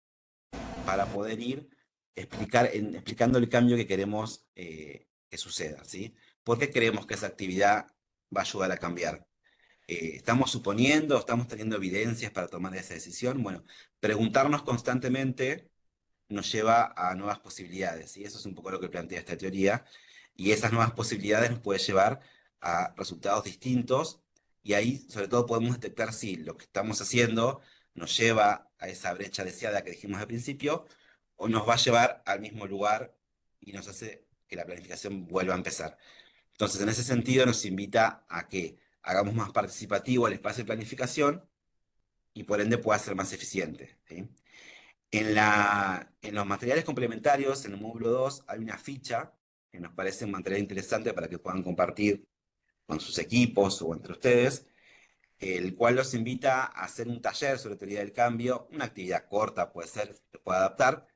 para poder ir explicando el cambio que queremos que suceda, ¿sí? ¿Por qué creemos que esa actividad va a ayudar a cambiar? ¿Estamos suponiendo, estamos teniendo evidencias para tomar esa decisión? Bueno, preguntarnos constantemente nos lleva a nuevas posibilidades, y eso es un poco lo que plantea esta teoría, y esas nuevas posibilidades nos puede llevar a resultados distintos, y ahí sobre todo podemos detectar si lo que estamos haciendo nos lleva a esa brecha deseada que dijimos al principio, o nos va a llevar al mismo lugar y nos hace que la planificación vuelva a empezar. Entonces, en ese sentido, nos invita a que hagamos más participativo el espacio de planificación y por ende pueda ser más eficiente, ¿sí? En los materiales complementarios, en el módulo 2 hay una ficha que nos parece un material interesante para que puedan compartir con sus equipos o entre ustedes, el cual los invita a hacer un taller sobre teoría del cambio, una actividad corta puede ser, se puede adaptar,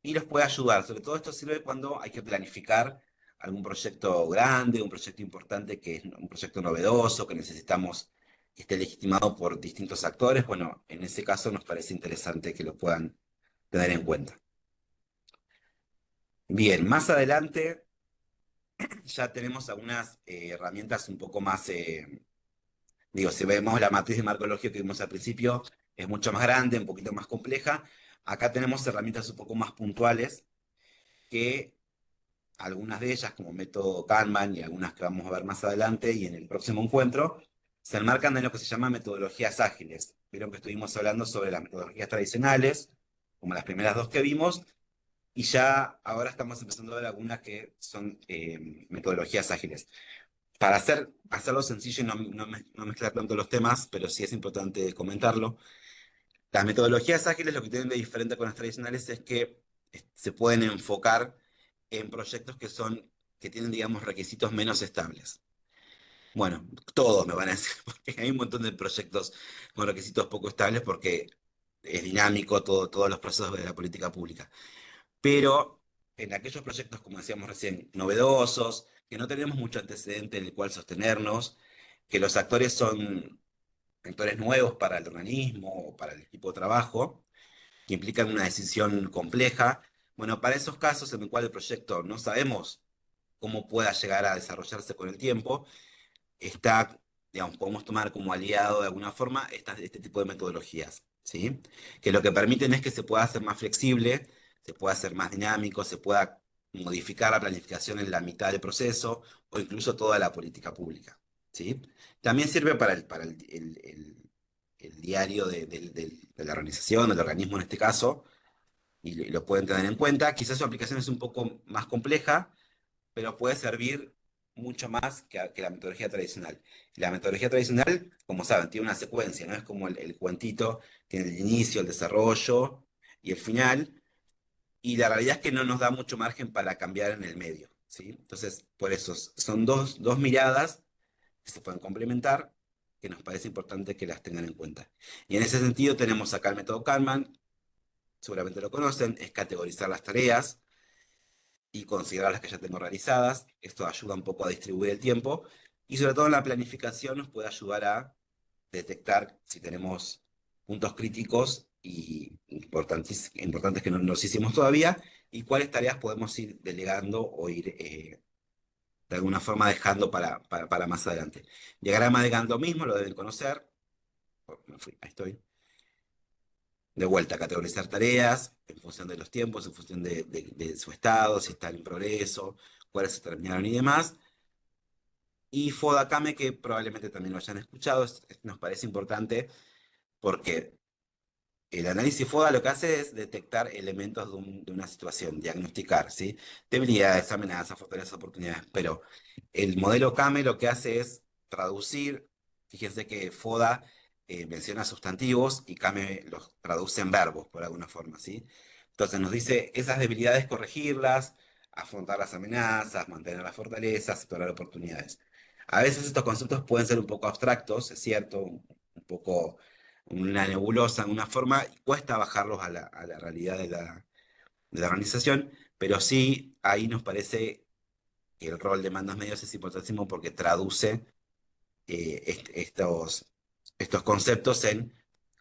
y los puede ayudar. Sobre todo esto sirve cuando hay que planificar algún proyecto grande, un proyecto importante que es un proyecto novedoso, que necesitamos que esté legitimado por distintos actores. Bueno, en ese caso nos parece interesante que lo puedan tener en cuenta. Bien, más adelante ya tenemos algunas herramientas un poco más, digo, si vemos la matriz de marco lógico que vimos al principio, es mucho más grande, un poquito más compleja. Acá tenemos herramientas un poco más puntuales que algunas de ellas, como método Kanban y algunas que vamos a ver más adelante y en el próximo encuentro, se enmarcan en lo que se llama metodologías ágiles. Vieron que estuvimos hablando sobre las metodologías tradicionales, como las primeras dos que vimos, y ya ahora estamos empezando a ver algunas que son metodologías ágiles. Para hacerlo sencillo y no mezclar tanto los temas, pero sí es importante comentarlo, las metodologías ágiles lo que tienen de diferente con las tradicionales es que se pueden enfocar en proyectos que tienen, digamos, requisitos menos estables. Bueno, todos me van a decir, porque hay un montón de proyectos con requisitos poco estables porque es dinámico todos los procesos de la política pública. Pero en aquellos proyectos, como decíamos recién, novedosos, que no tenemos mucho antecedente en el cual sostenernos, que los actores son actores nuevos para el organismo o para el equipo de trabajo, que implican una decisión compleja. Bueno, para esos casos en el cual el proyecto no sabemos cómo pueda llegar a desarrollarse con el tiempo, digamos, podemos tomar como aliado de alguna forma este tipo de metodologías, ¿sí? Que lo que permiten es que se pueda hacer más flexible, se pueda hacer más dinámico, se pueda modificar la planificación en la mitad del proceso o incluso toda la política pública, ¿sí? También sirve para el diario de la organización, del organismo en este caso, y lo pueden tener en cuenta. Quizás su aplicación es un poco más compleja, pero puede servir mucho más que la metodología tradicional. La metodología tradicional, como saben, tiene una secuencia, ¿no? Es como el cuentito, tiene el inicio, el desarrollo y el final, y la realidad es que no nos da mucho margen para cambiar en el medio, ¿sí? Entonces, por eso, son dos miradas que se pueden complementar, que nos parece importante que las tengan en cuenta. Y en ese sentido tenemos acá el método Kalman, seguramente lo conocen, es categorizar las tareas y considerar las que ya tengo realizadas. Esto ayuda un poco a distribuir el tiempo y sobre todo en la planificación nos puede ayudar a detectar si tenemos puntos críticos y importantes que no nos hicimos todavía y cuáles tareas podemos ir delegando o ir de alguna forma dejando para más adelante. Diagrama de Gantt lo mismo, lo deben conocer. Oh, me fui, ahí estoy. De vuelta, categorizar tareas en función de los tiempos, en función de su estado, si están en progreso, cuáles se terminaron y demás. Y Fodakame, que probablemente también lo hayan escuchado, nos parece importante porque el análisis FODA lo que hace es detectar elementos de una situación, diagnosticar, ¿sí? Debilidades, amenazas, fortalezas, oportunidades, pero el modelo CAME lo que hace es traducir, fíjense que FODA menciona sustantivos y CAME los traduce en verbos, por alguna forma, ¿sí? Entonces nos dice esas debilidades corregirlas, afrontar las amenazas, mantener las fortalezas, explorar oportunidades. A veces estos conceptos pueden ser un poco abstractos, es cierto, un poco una nebulosa, una forma, y cuesta bajarlos a la realidad de la organización, pero sí ahí nos parece que el rol de mandos medios es importantísimo porque traduce estos conceptos en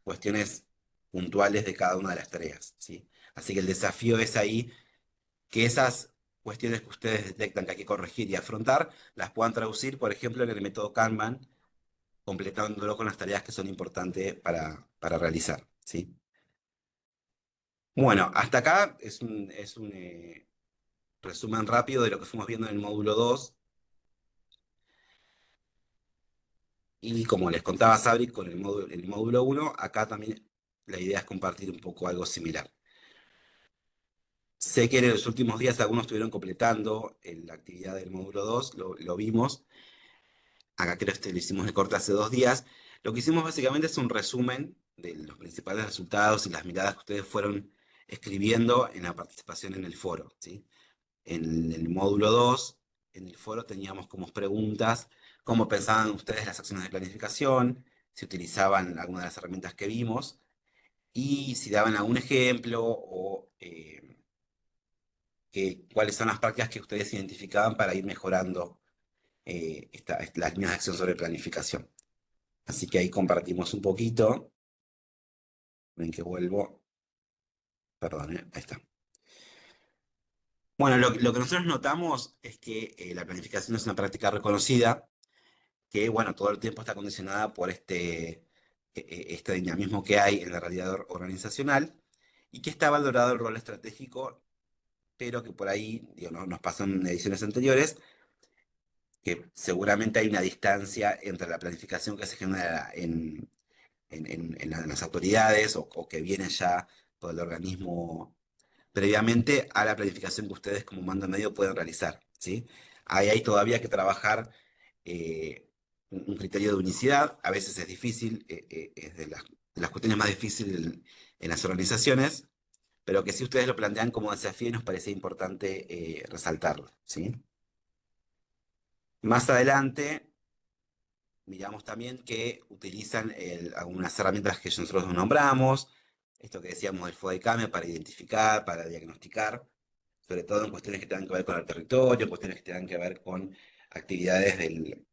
cuestiones puntuales de cada una de las tareas, ¿sí? Así que el desafío es ahí que esas cuestiones que ustedes detectan que hay que corregir y afrontar, las puedan traducir, por ejemplo, en el método Kanban, completándolo con las tareas que son importantes para realizar, ¿sí? Bueno, hasta acá es un resumen rápido de lo que fuimos viendo en el módulo 2. Y como les contaba Sabri con el módulo 1, acá también la idea es compartir un poco algo similar. Sé que en los últimos días algunos estuvieron completando la actividad del módulo 2, lo vimos. Acá creo que lo hicimos de corte hace 2 días. Lo que hicimos básicamente es un resumen de los principales resultados y las miradas que ustedes fueron escribiendo en la participación en el foro, ¿sí? En el módulo 2, en el foro teníamos como preguntas cómo pensaban ustedes las acciones de planificación, si utilizaban alguna de las herramientas que vimos y si daban algún ejemplo o cuáles son las prácticas que ustedes identificaban para ir mejorando las líneas de acción sobre planificación. Así que ahí compartimos un poquito. Ven que vuelvo. Perdón, ahí está. Bueno, lo que nosotros notamos es que la planificación es una práctica reconocida que, bueno, todo el tiempo está condicionada por este dinamismo que hay en la realidad organizacional y que está valorado el rol estratégico, pero que por ahí, digo, nos pasan en ediciones anteriores, que seguramente hay una distancia entre la planificación que se genera en las autoridades o que viene ya por el organismo previamente a la planificación que ustedes como mando medio pueden realizar, ¿sí? Ahí hay todavía que trabajar un criterio de unicidad, a veces es difícil, es de las cuestiones más difíciles en las organizaciones, pero que si ustedes lo plantean como desafío nos parece importante resaltarlo, ¿sí? Más adelante miramos también que utilizan algunas herramientas que nosotros nombramos, esto que decíamos del FODECAME para identificar, para diagnosticar, sobre todo en cuestiones que tengan que ver con el territorio, cuestiones que tengan que ver con actividades de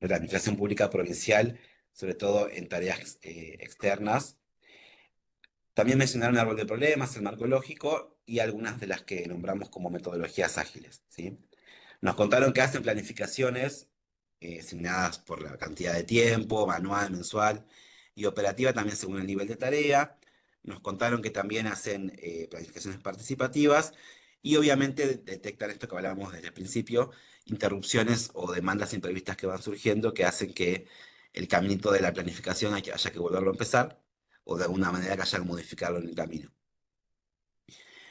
la administración pública provincial, sobre todo en tareas externas. También mencionaron el árbol de problemas, el marco lógico y algunas de las que nombramos como metodologías ágiles, ¿sí? Nos contaron que hacen planificaciones asignadas por la cantidad de tiempo, manual, mensual y operativa también según el nivel de tarea. Nos contaron que también hacen planificaciones participativas y obviamente detectan esto que hablábamos desde el principio, interrupciones o demandas imprevistas que van surgiendo que hacen que el caminito de la planificación haya que volverlo a empezar o de alguna manera que haya que modificarlo en el camino.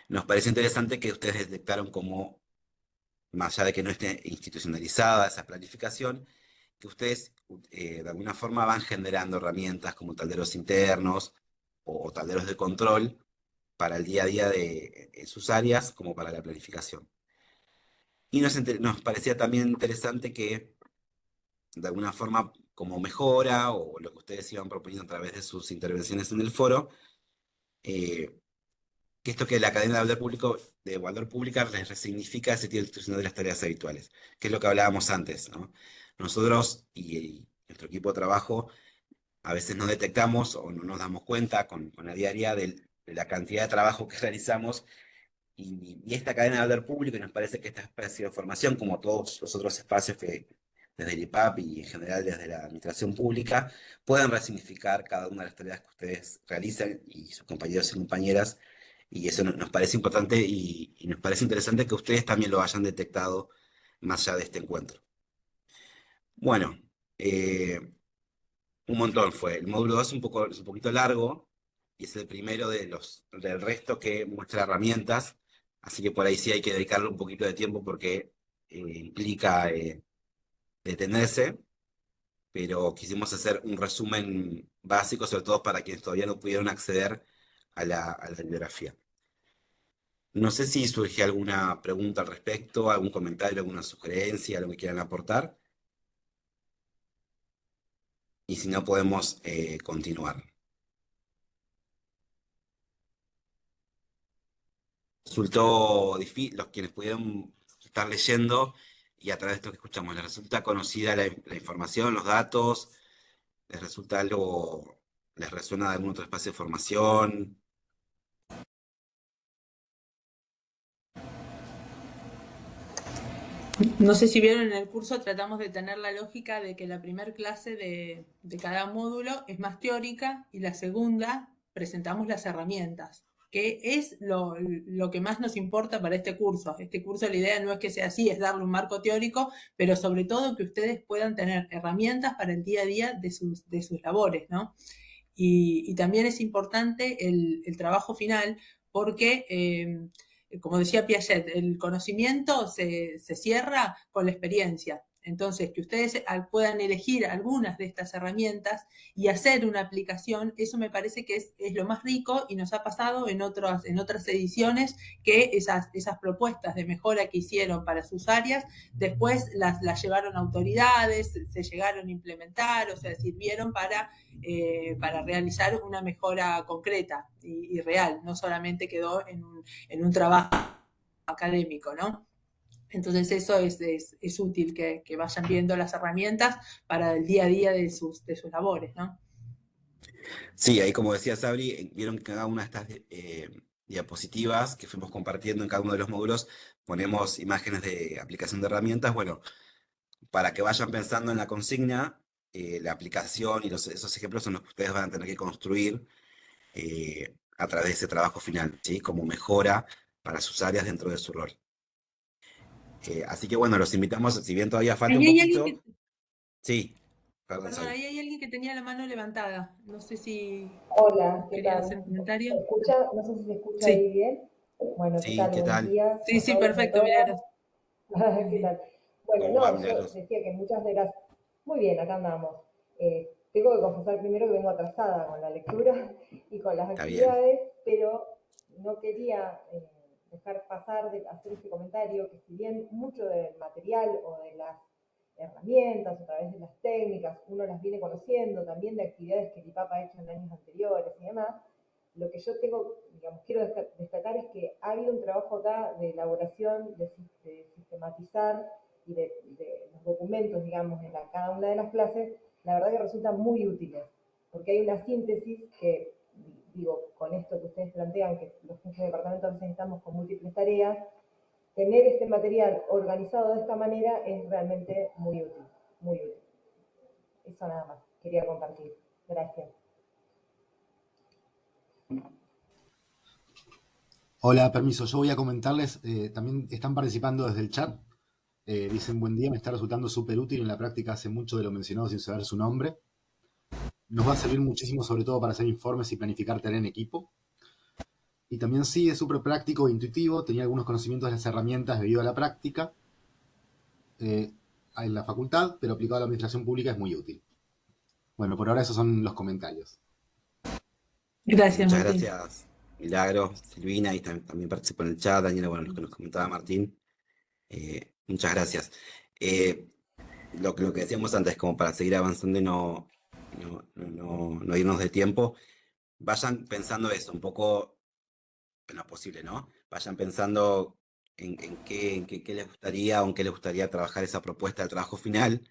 Nos parece interesante que ustedes detectaron como más allá de que no esté institucionalizada esa planificación, que ustedes de alguna forma van generando herramientas como talleros internos o talleros de control para el día a día en sus áreas como para la planificación. Y nos parecía también interesante que de alguna forma como mejora o lo que ustedes iban proponiendo a través de sus intervenciones en el foro, eh, que esto que la cadena de valor pública les resignifica ese sentido institucional de las tareas habituales, que es lo que hablábamos antes, ¿no? Nosotros y nuestro equipo de trabajo a veces no detectamos o no nos damos cuenta con la diaria de la cantidad de trabajo que realizamos y esta cadena de hablar público, y nos parece que esta especie de formación, como todos los otros espacios que desde el IPAP y en general desde la administración pública, pueden resignificar cada una de las tareas que ustedes realizan y sus compañeros y compañeras, y eso nos parece importante y nos parece interesante que ustedes también lo hayan detectado más allá de este encuentro. Bueno, eh, un montón fue. El módulo 2 es un poquito largo y es el primero del resto que muestra herramientas, así que por ahí sí hay que dedicarle un poquito de tiempo porque implica detenerse, pero quisimos hacer un resumen básico, sobre todo para quienes todavía no pudieron acceder a la bibliografía. No sé si surge alguna pregunta al respecto, algún comentario, alguna sugerencia, algo que quieran aportar, y si no podemos continuar. Resultó difícil, los quienes pudieron estar leyendo y a través de esto que escuchamos, ¿les resulta conocida la información, los datos? ¿Les resulta algo, les resuena de algún otro espacio de formación? No sé si vieron en el curso, tratamos de tener la lógica de que la primera clase de cada módulo es más teórica y la segunda presentamos las herramientas, que es lo que más nos importa para este curso. Este curso la idea no es que sea así, es darle un marco teórico, pero sobre todo que ustedes puedan tener herramientas para el día a día de sus labores, ¿no? Y también es importante el trabajo final porque como decía Piaget, el conocimiento se cierra con la experiencia. Entonces, que ustedes puedan elegir algunas de estas herramientas y hacer una aplicación, eso me parece que es lo más rico y nos ha pasado en otras ediciones que esas propuestas de mejora que hicieron para sus áreas, después las llevaron a autoridades, se llegaron a implementar, o sea, sirvieron para realizar una mejora concreta y real, no solamente quedó en un trabajo académico, ¿no? Entonces eso es útil que vayan viendo las herramientas para el día a día de sus labores, ¿no? Sí, ahí como decía Sabri, vieron que cada una de estas diapositivas que fuimos compartiendo en cada uno de los módulos, ponemos imágenes de aplicación de herramientas. Bueno, para que vayan pensando en la consigna, la aplicación y esos ejemplos son los que ustedes van a tener que construir a través de ese trabajo final, ¿sí? Como mejora para sus áreas dentro de su rol. Así que bueno, los invitamos, si bien todavía falta un Ahí hay alguien poquito. Sí, perdón, perdón, Sabri. ahí hay alguien que tenía la mano levantada. No sé si Hola, ¿qué querían tal? hacer un comentario. ¿Se escucha? No sé si se escucha Sí, ahí bien. Bueno, ¿qué Sí, tal? ¿qué Buenos tal? días sí, a sí, todos y a perfecto, todas. Milagros. ¿Qué tal? Bueno, ¿Cómo va, no, yo Milagros? decía que muchas de las... Muy bien, acá andamos. Tengo que confesar primero que vengo atrasada con la lectura y con las Está bien. actividades, pero no quería dejar pasar de hacer este comentario, que si bien mucho del material o de las herramientas, a través de las técnicas, uno las viene conociendo, también de actividades que el IPAP ha hecho en años anteriores y demás, lo que yo tengo, digamos, quiero destacar es que ha habido un trabajo acá de elaboración, de sistematizar y de los documentos, digamos, en cada una de las clases, la verdad que resultan muy útiles, porque hay una síntesis que, digo, con esto que ustedes plantean, que los jefes de departamento a veces estamos con múltiples tareas, tener este material organizado de esta manera es realmente muy útil, muy útil. Eso nada más, quería compartir. Gracias. Hola, permiso, yo voy a comentarles, también están participando desde el chat, dicen buen día, me está resultando súper útil, en la práctica hace mucho de lo mencionado sin saber su nombre. Nos va a servir muchísimo, sobre todo para hacer informes y planificar tarea en equipo. Y también sí, es súper práctico e intuitivo, tenía algunos conocimientos de las herramientas debido a la práctica en la facultad, pero aplicado a la administración pública es muy útil. Bueno, por ahora esos son los comentarios. Gracias, Muchas Martín. gracias, Milagro, Silvina, y también participó en el chat, Daniela, bueno, lo que nos comentaba Martín. Muchas gracias. Eh, lo que decíamos antes, como para seguir avanzando y no irnos de tiempo, vayan pensando eso, un poco en lo posible, ¿no? Vayan pensando qué les gustaría o en qué les gustaría trabajar esa propuesta de trabajo final,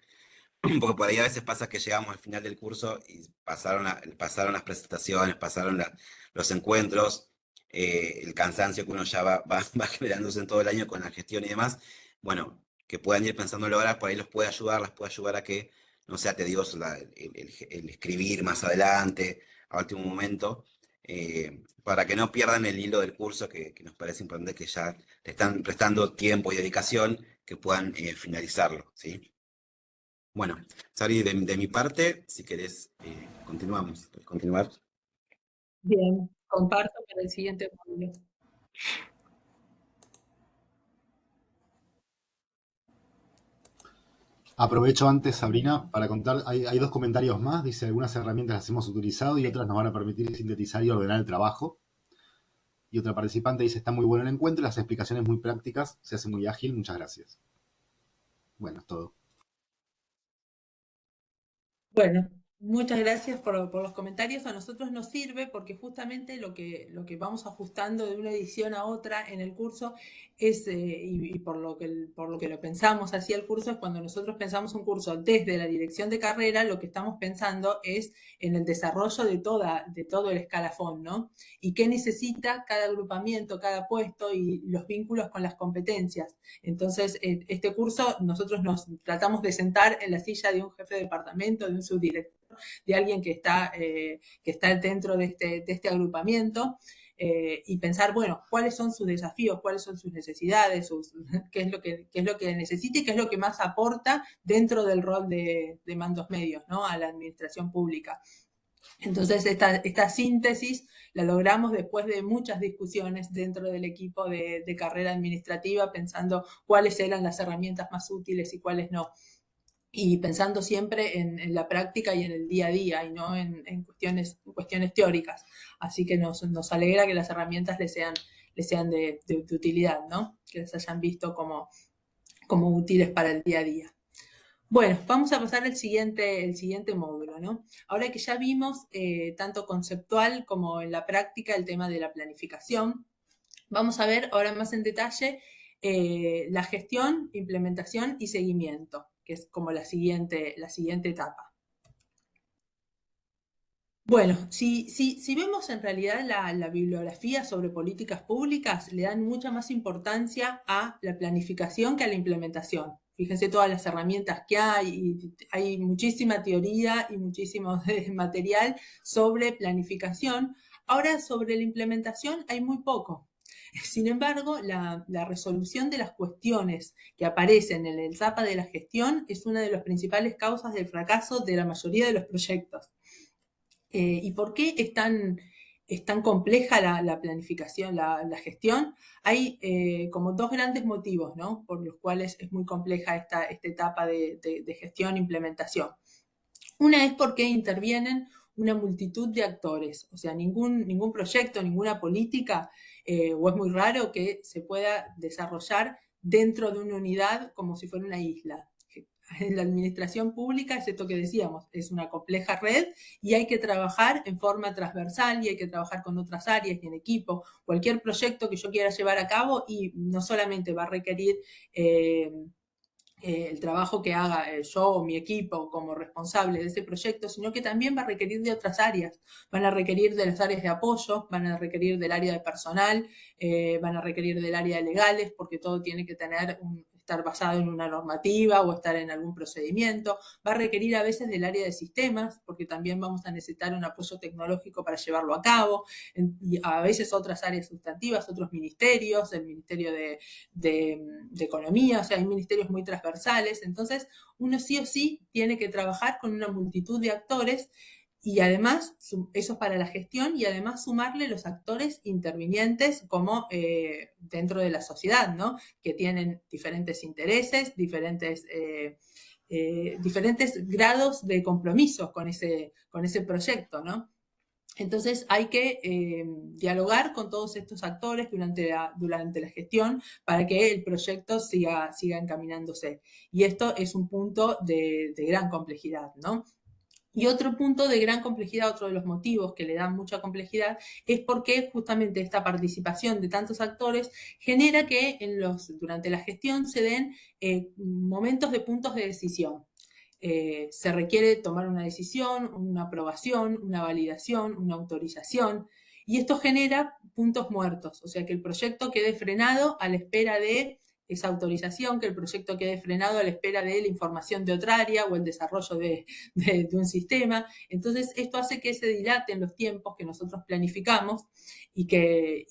porque por ahí a veces pasa que llegamos al final del curso y pasaron las presentaciones, pasaron los encuentros, el cansancio que uno ya va generándose en todo el año con la gestión y demás, bueno, que puedan ir pensándolo ahora, por ahí las puede ayudar a que no sea tedioso el escribir más adelante, a último momento, para que no pierdan el hilo del curso, que nos parece importante que ya le están prestando tiempo y dedicación, que puedan finalizarlo, ¿sí? Bueno, Sabri, de mi parte, si querés, continuamos. ¿Puedes continuar? Bien, comparto para el siguiente módulo. Aprovecho antes, Sabrina, para contar, hay dos comentarios más. Dice, algunas herramientas las hemos utilizado y otras nos van a permitir sintetizar y ordenar el trabajo. Y otra participante dice, está muy bueno el encuentro, las explicaciones muy prácticas, se hace muy ágil, muchas gracias. Bueno, es todo. Bueno, muchas gracias por los comentarios. A nosotros nos sirve porque justamente lo que vamos ajustando de una edición a otra en el curso es, y por lo que lo pensamos así el curso, es cuando nosotros pensamos un curso desde la dirección de carrera, lo que estamos pensando es en el desarrollo de todo el escalafón, ¿no? Y qué necesita cada agrupamiento, cada puesto y los vínculos con las competencias. Entonces, este curso nosotros nos tratamos de sentar en la silla de un jefe de departamento, de un subdirector, de alguien que está dentro de este agrupamiento, y pensar, bueno, cuáles son sus desafíos, cuáles son sus necesidades, qué es lo que necesita y qué es lo que más aporta dentro del rol de mandos medios, ¿no? A la administración pública. Entonces, esta síntesis la logramos después de muchas discusiones dentro del equipo de carrera administrativa, pensando cuáles eran las herramientas más útiles y cuáles no. Y pensando siempre en la práctica y en el día a día, y no en cuestiones teóricas. Así que nos alegra que las herramientas les sean de utilidad, ¿no? Que las hayan visto como útiles para el día a día. Bueno, vamos a pasar al siguiente módulo, ¿no? Ahora que ya vimos tanto conceptual como en la práctica el tema de la planificación, vamos a ver ahora más en detalle la gestión, implementación y seguimiento, que es como la siguiente etapa. Bueno, si vemos en realidad la bibliografía sobre políticas públicas, le dan mucha más importancia a la planificación que a la implementación. Fíjense todas las herramientas que hay muchísima teoría y muchísimo material sobre planificación. Ahora, sobre la implementación hay muy poco. Sin embargo, la resolución de las cuestiones que aparecen en la etapa de la gestión es una de las principales causas del fracaso de la mayoría de los proyectos. ¿Y por qué es tan compleja la planificación, la gestión? Hay como dos grandes motivos, ¿no? Por los cuales es muy compleja esta etapa de gestión e implementación. Una es porque intervienen una multitud de actores, o sea, ningún proyecto, ninguna política, o es muy raro que se pueda desarrollar dentro de una unidad como si fuera una isla. En la administración pública es esto que decíamos, es una compleja red y hay que trabajar en forma transversal y hay que trabajar con otras áreas y en equipo. Cualquier proyecto que yo quiera llevar a cabo y no solamente va a requerir el trabajo que haga yo o mi equipo como responsable de ese proyecto, sino que también va a requerir de otras áreas. Van a requerir de las áreas de apoyo, van a requerir del área de personal, van a requerir del área de legales, porque todo tiene que estar basado en una normativa o estar en algún procedimiento. Va a requerir a veces del área de sistemas, porque también vamos a necesitar un apoyo tecnológico para llevarlo a cabo. Y a veces otras áreas sustantivas, otros ministerios, el Ministerio de Economía, o sea, hay ministerios muy transversales. Entonces, uno sí o sí tiene que trabajar con una multitud de actores y además, eso es para la gestión, y además sumarle los actores intervinientes como dentro de la sociedad, ¿no? Que tienen diferentes intereses, diferentes grados de compromiso con ese proyecto, ¿no? Entonces hay que dialogar con todos estos actores durante la gestión para que el proyecto siga encaminándose. Y esto es un punto de gran complejidad, ¿no? Y otro punto de gran complejidad, otro de los motivos que le dan mucha complejidad, es porque justamente esta participación de tantos actores genera que durante la gestión se den momentos de puntos de decisión. Se requiere tomar una decisión, una aprobación, una validación, una autorización, y esto genera puntos muertos, o sea, que el proyecto quede frenado a la espera de esa autorización, que el proyecto quede frenado a la espera de la información de otra área o el desarrollo de un sistema. Entonces, esto hace que se dilaten los tiempos que nosotros planificamos y que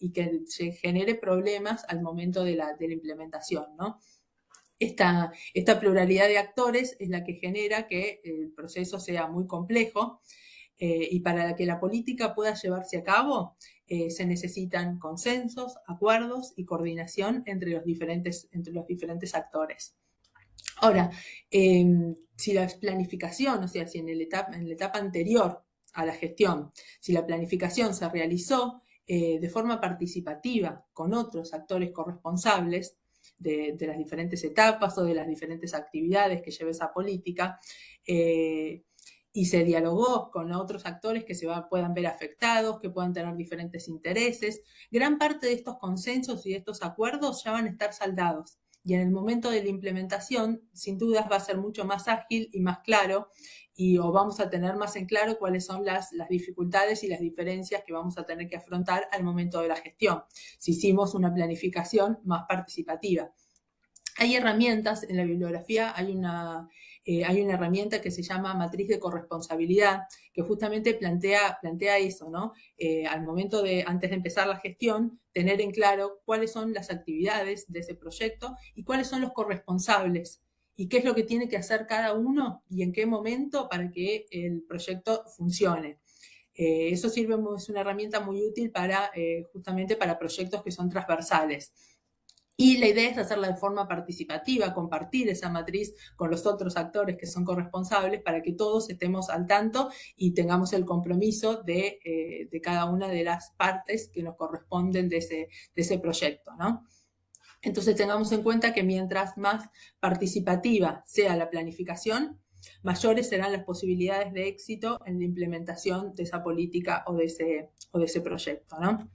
se genere problemas al momento de la implementación, ¿no? Esta pluralidad de actores es la que genera que el proceso sea muy complejo, y para que la política pueda llevarse a cabo se necesitan consensos, acuerdos y coordinación entre los diferentes actores. Ahora, si la planificación, o sea, si en la etapa anterior a la gestión, si la planificación se realizó de forma participativa con otros actores corresponsables de las diferentes etapas o de las diferentes actividades que lleva esa política, y se dialogó con otros actores que puedan ver afectados, que puedan tener diferentes intereses, gran parte de estos consensos y de estos acuerdos ya van a estar saldados. Y en el momento de la implementación, sin dudas, va a ser mucho más ágil y más claro, o vamos a tener más en claro cuáles son las dificultades y las diferencias que vamos a tener que afrontar al momento de la gestión, si hicimos una planificación más participativa. Hay herramientas, en la bibliografía hay una herramienta que se llama matriz de corresponsabilidad, que justamente plantea eso, ¿no? Al momento antes de empezar la gestión, tener en claro cuáles son las actividades de ese proyecto y cuáles son los corresponsables y qué es lo que tiene que hacer cada uno y en qué momento para que el proyecto funcione. Eso es una herramienta muy útil justamente para proyectos que son transversales. Y la idea es hacerla de forma participativa, compartir esa matriz con los otros actores que son corresponsables para que todos estemos al tanto y tengamos el compromiso de cada una de las partes que nos corresponden de ese proyecto, ¿no? Entonces tengamos en cuenta que mientras más participativa sea la planificación, mayores serán las posibilidades de éxito en la implementación de esa política o de ese proyecto, ¿no?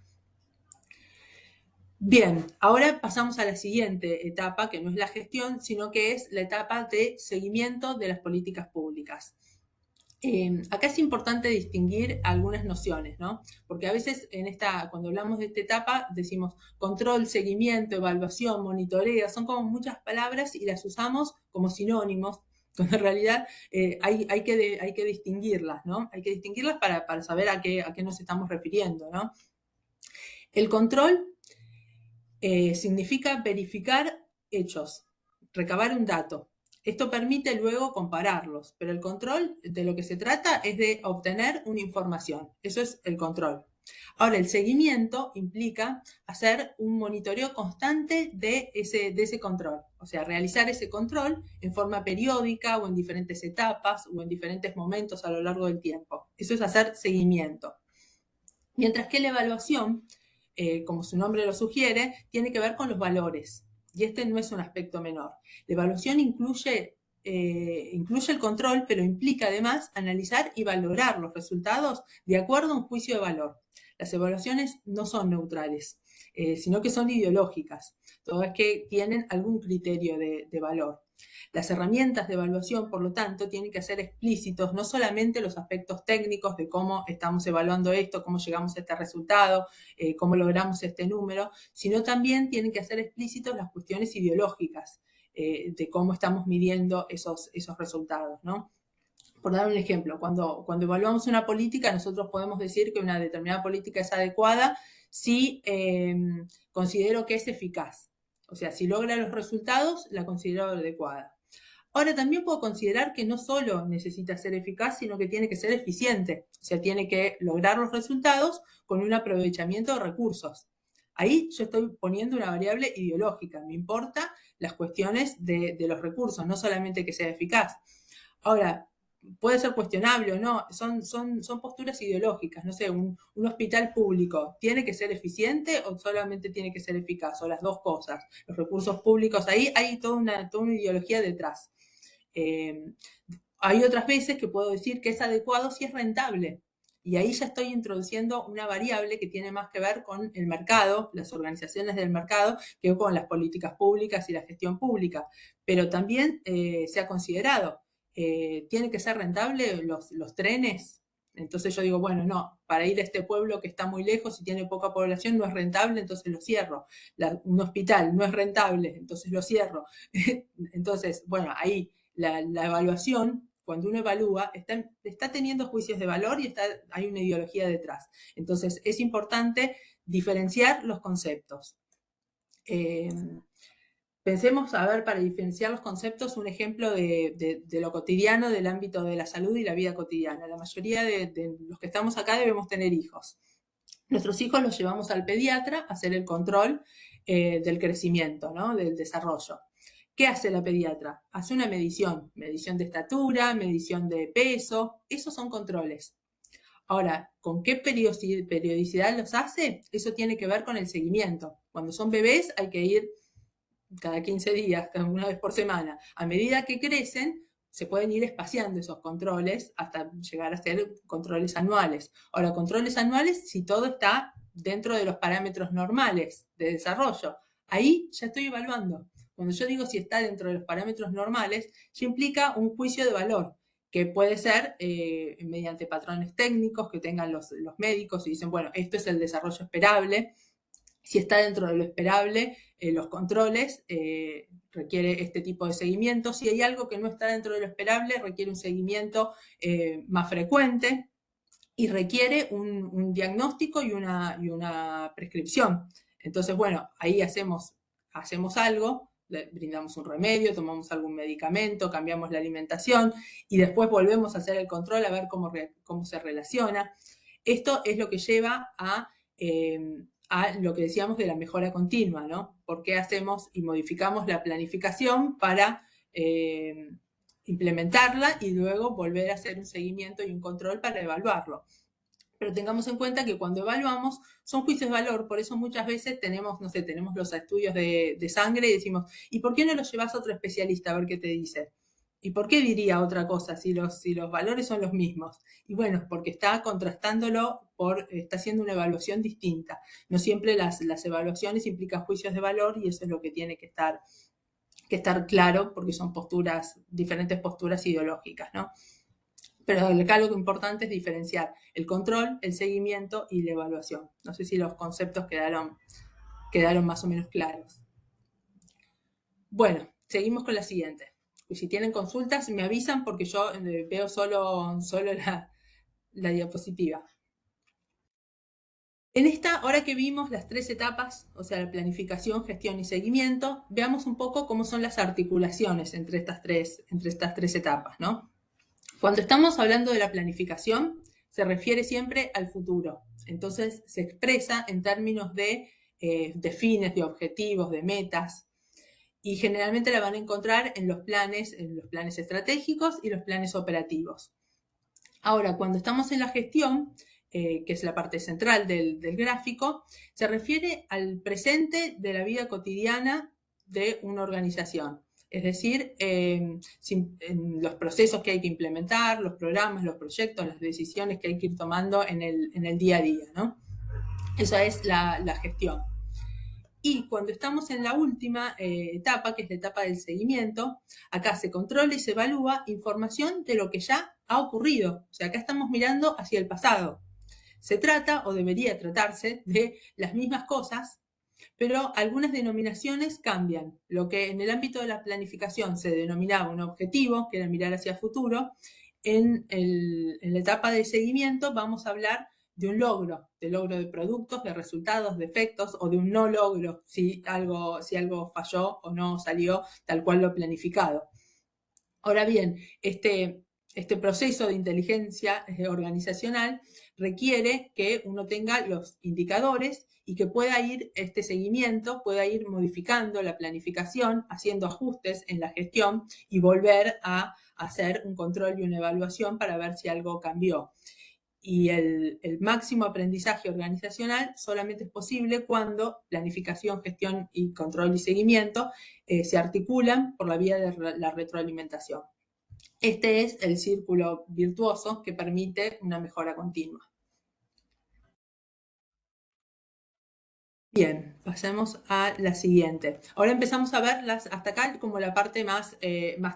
Bien, ahora pasamos a la siguiente etapa, que no es la gestión, sino que es la etapa de seguimiento de las políticas públicas. Acá es importante distinguir algunas nociones, ¿no? Porque a veces cuando hablamos de esta etapa decimos control, seguimiento, evaluación, monitoreo, son como muchas palabras y las usamos como sinónimos, cuando en realidad hay que distinguirlas, ¿no? Hay que distinguirlas para saber a qué nos estamos refiriendo, ¿no? El control significa verificar hechos, recabar un dato. Esto permite luego compararlos, pero el control de lo que se trata es de obtener una información. Eso es el control. Ahora, el seguimiento implica hacer un monitoreo constante de ese control. O sea, realizar ese control en forma periódica o en diferentes etapas o en diferentes momentos a lo largo del tiempo. Eso es hacer seguimiento. Mientras que la evaluación, como su nombre lo sugiere, tiene que ver con los valores. Y este no es un aspecto menor. La evaluación incluye el control, pero implica además analizar y valorar los resultados de acuerdo a un juicio de valor. Las evaluaciones no son neutrales, sino que son ideológicas, todas que tienen algún criterio de valor. Las herramientas de evaluación, por lo tanto, tienen que ser explícitos no solamente los aspectos técnicos de cómo estamos evaluando esto, cómo llegamos a este resultado, cómo logramos este número, sino también tienen que ser explícitos las cuestiones ideológicas de cómo estamos midiendo esos resultados, ¿no? Por dar un ejemplo, cuando evaluamos una política, nosotros podemos decir que una determinada política es adecuada si considero que es eficaz. O sea, si logra los resultados, la considero adecuada. Ahora, también puedo considerar que no solo necesita ser eficaz, sino que tiene que ser eficiente. O sea, tiene que lograr los resultados con un aprovechamiento de recursos. Ahí yo estoy poniendo una variable ideológica. Me importan las cuestiones de los recursos, no solamente que sea eficaz. Ahora, puede ser cuestionable o no, son posturas ideológicas. No sé, un hospital público, ¿tiene que ser eficiente o solamente tiene que ser eficaz? O las dos cosas. Los recursos públicos, ahí hay toda una ideología detrás. Hay otras veces que puedo decir que es adecuado si es rentable. Y ahí ya estoy introduciendo una variable que tiene más que ver con el mercado, las organizaciones del mercado, que con las políticas públicas y la gestión pública. Pero también se ha considerado, ¿tiene que ser rentable los trenes? Entonces yo digo, bueno, no, para ir a este pueblo que está muy lejos y tiene poca población no es rentable, entonces lo cierro. Un hospital no es rentable, entonces lo cierro. Entonces, bueno, ahí la evaluación, cuando uno evalúa, está teniendo juicios de valor y hay una ideología detrás. Entonces es importante diferenciar los conceptos. Pensemos, a ver, para diferenciar los conceptos, un ejemplo de lo cotidiano del ámbito de la salud y la vida cotidiana. La mayoría de los que estamos acá debemos tener hijos. Nuestros hijos los llevamos al pediatra a hacer el control del crecimiento, ¿no? Del desarrollo. ¿Qué hace la pediatra? Hace una medición de estatura, medición de peso, esos son controles. Ahora, ¿con qué periodicidad los hace? Eso tiene que ver con el seguimiento. Cuando son bebés hay que ir cada 15 días, cada una vez por semana. A medida que crecen, se pueden ir espaciando esos controles hasta llegar a ser controles anuales. Ahora, controles anuales si todo está dentro de los parámetros normales de desarrollo. Ahí ya estoy evaluando. Cuando yo digo si está dentro de los parámetros normales, ya implica un juicio de valor, que puede ser mediante patrones técnicos que tengan los médicos y dicen, bueno, esto es el desarrollo esperable. Si está dentro de lo esperable, los controles requiere este tipo de seguimiento. Si hay algo que no está dentro de lo esperable, requiere un seguimiento más frecuente y requiere un diagnóstico y una prescripción. Entonces, bueno, ahí hacemos algo, brindamos un remedio, tomamos algún medicamento, cambiamos la alimentación y después volvemos a hacer el control a ver cómo se relaciona. Esto es lo que lleva a lo que decíamos de la mejora continua, ¿no? ¿Por qué hacemos y modificamos la planificación para implementarla y luego volver a hacer un seguimiento y un control para evaluarlo? Pero tengamos en cuenta que cuando evaluamos son juicios de valor, por eso muchas veces tenemos, no sé, tenemos los estudios de sangre y decimos, ¿y por qué no los llevas a otro especialista a ver qué te dice? ¿Y por qué diría otra cosa si los valores son los mismos? Y bueno, porque está contrastándolo, está haciendo una evaluación distinta. No siempre las evaluaciones implican juicios de valor y eso es lo que tiene que estar claro porque son diferentes posturas ideológicas, ¿no? Pero acá lo importante es diferenciar el control, el seguimiento y la evaluación. No sé si los conceptos quedaron más o menos claros. Bueno, seguimos con la siguiente. Y si tienen consultas, me avisan porque yo veo solo la diapositiva. En esta, ahora que vimos las 3 etapas, o sea, la planificación, gestión y seguimiento, veamos un poco cómo son las articulaciones entre estas tres etapas, ¿no? Cuando estamos hablando de la planificación, se refiere siempre al futuro. Entonces, se expresa en términos de fines, de objetivos, de metas. Y generalmente la van a encontrar en los planes estratégicos y los planes operativos. Ahora, cuando estamos en la gestión, que es la parte central del gráfico, se refiere al presente de la vida cotidiana de una organización. Es decir, los procesos que hay que implementar, los programas, los proyectos, las decisiones que hay que ir tomando en el día a día, ¿no? Esa es la gestión. Y cuando estamos en la última etapa, que es la etapa del seguimiento, acá se controla y se evalúa información de lo que ya ha ocurrido. O sea, acá estamos mirando hacia el pasado. Se trata, o debería tratarse, de las mismas cosas, pero algunas denominaciones cambian. Lo que en el ámbito de la planificación se denominaba un objetivo, que era mirar hacia el futuro, en la etapa de seguimiento vamos a hablar de un logro de productos, de resultados, de efectos, o de un no logro, si algo falló o no salió tal cual lo planificado. Ahora bien, este proceso de inteligencia organizacional requiere que uno tenga los indicadores y que este seguimiento pueda ir modificando la planificación, haciendo ajustes en la gestión y volver a hacer un control y una evaluación para ver si algo cambió. Y el máximo aprendizaje organizacional solamente es posible cuando planificación, gestión y control y seguimiento se articulan por la vía de la retroalimentación. Este es el círculo virtuoso que permite una mejora continua. Bien, pasemos a la siguiente. Ahora empezamos a ver hasta acá como la parte más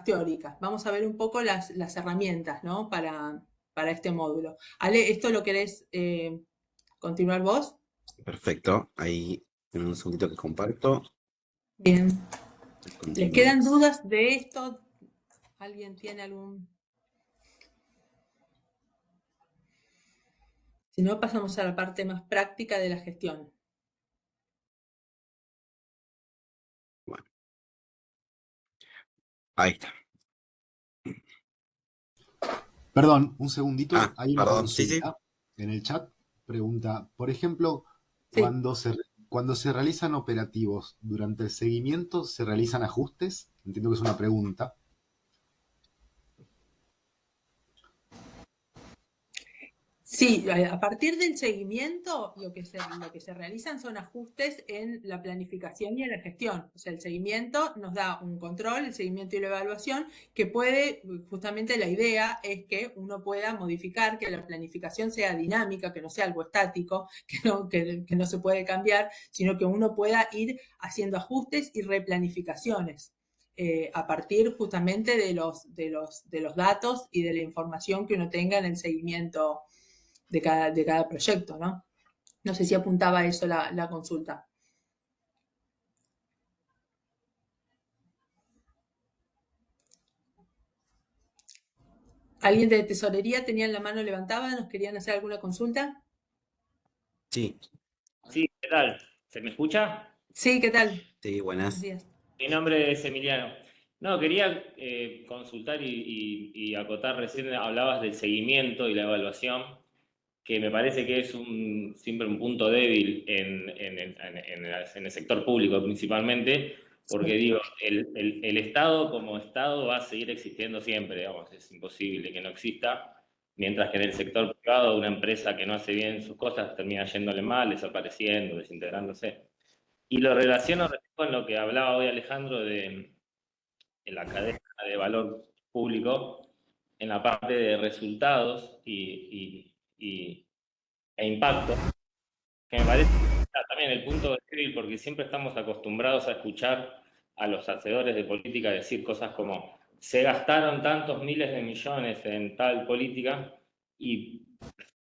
teórica. Vamos a ver un poco las herramientas, ¿no? para para este módulo. Ale, ¿esto lo querés continuar vos? Perfecto. Ahí en un segundito que comparto. Bien. ¿Les quedan Continuamos. dudas de esto? ¿Alguien tiene algún...? Si no, pasamos a la parte más práctica de la gestión. Bueno, ahí está. Perdón, un segundito. Ah, Hay una perdón. Sí, sí. consulta en el chat. Pregunta, por ejemplo, Sí. cuando se realizan operativos durante el seguimiento, ¿se realizan ajustes? Entiendo que es una pregunta. Sí, a partir del seguimiento lo que se realizan son ajustes en la planificación y en la gestión. O sea, el seguimiento nos da un control, el seguimiento y la evaluación, que puede, justamente la idea es que uno pueda modificar, que la planificación sea dinámica, que no sea algo estático, que no se puede cambiar, sino que uno pueda ir haciendo ajustes y replanificaciones. A partir justamente de los datos y de la información que uno tenga en el seguimiento de cada proyecto, ¿no? No sé si apuntaba a eso la consulta. ¿Alguien de tesorería tenía la mano levantada? ¿Nos querían hacer alguna consulta? Sí, Sí, ¿qué tal? ¿Se me escucha? Sí, ¿qué tal? sí, Buenos buenas. días. Mi nombre es Emiliano. No, quería consultar y acotar, recién hablabas del seguimiento y la evaluación, que me parece que es siempre un punto débil en el sector público principalmente, porque digo, el Estado como Estado va a seguir existiendo siempre, digamos, es imposible que no exista, mientras que en el sector privado una empresa que no hace bien sus cosas termina yéndole mal, desapareciendo, desintegrándose. Y lo relaciono con lo que hablaba hoy Alejandro en la cadena de valor público, en la parte de resultados e impacto, que me parece que está también el punto débil, porque siempre estamos acostumbrados a escuchar a los hacedores de política decir cosas como se gastaron tantos miles de millones en tal política y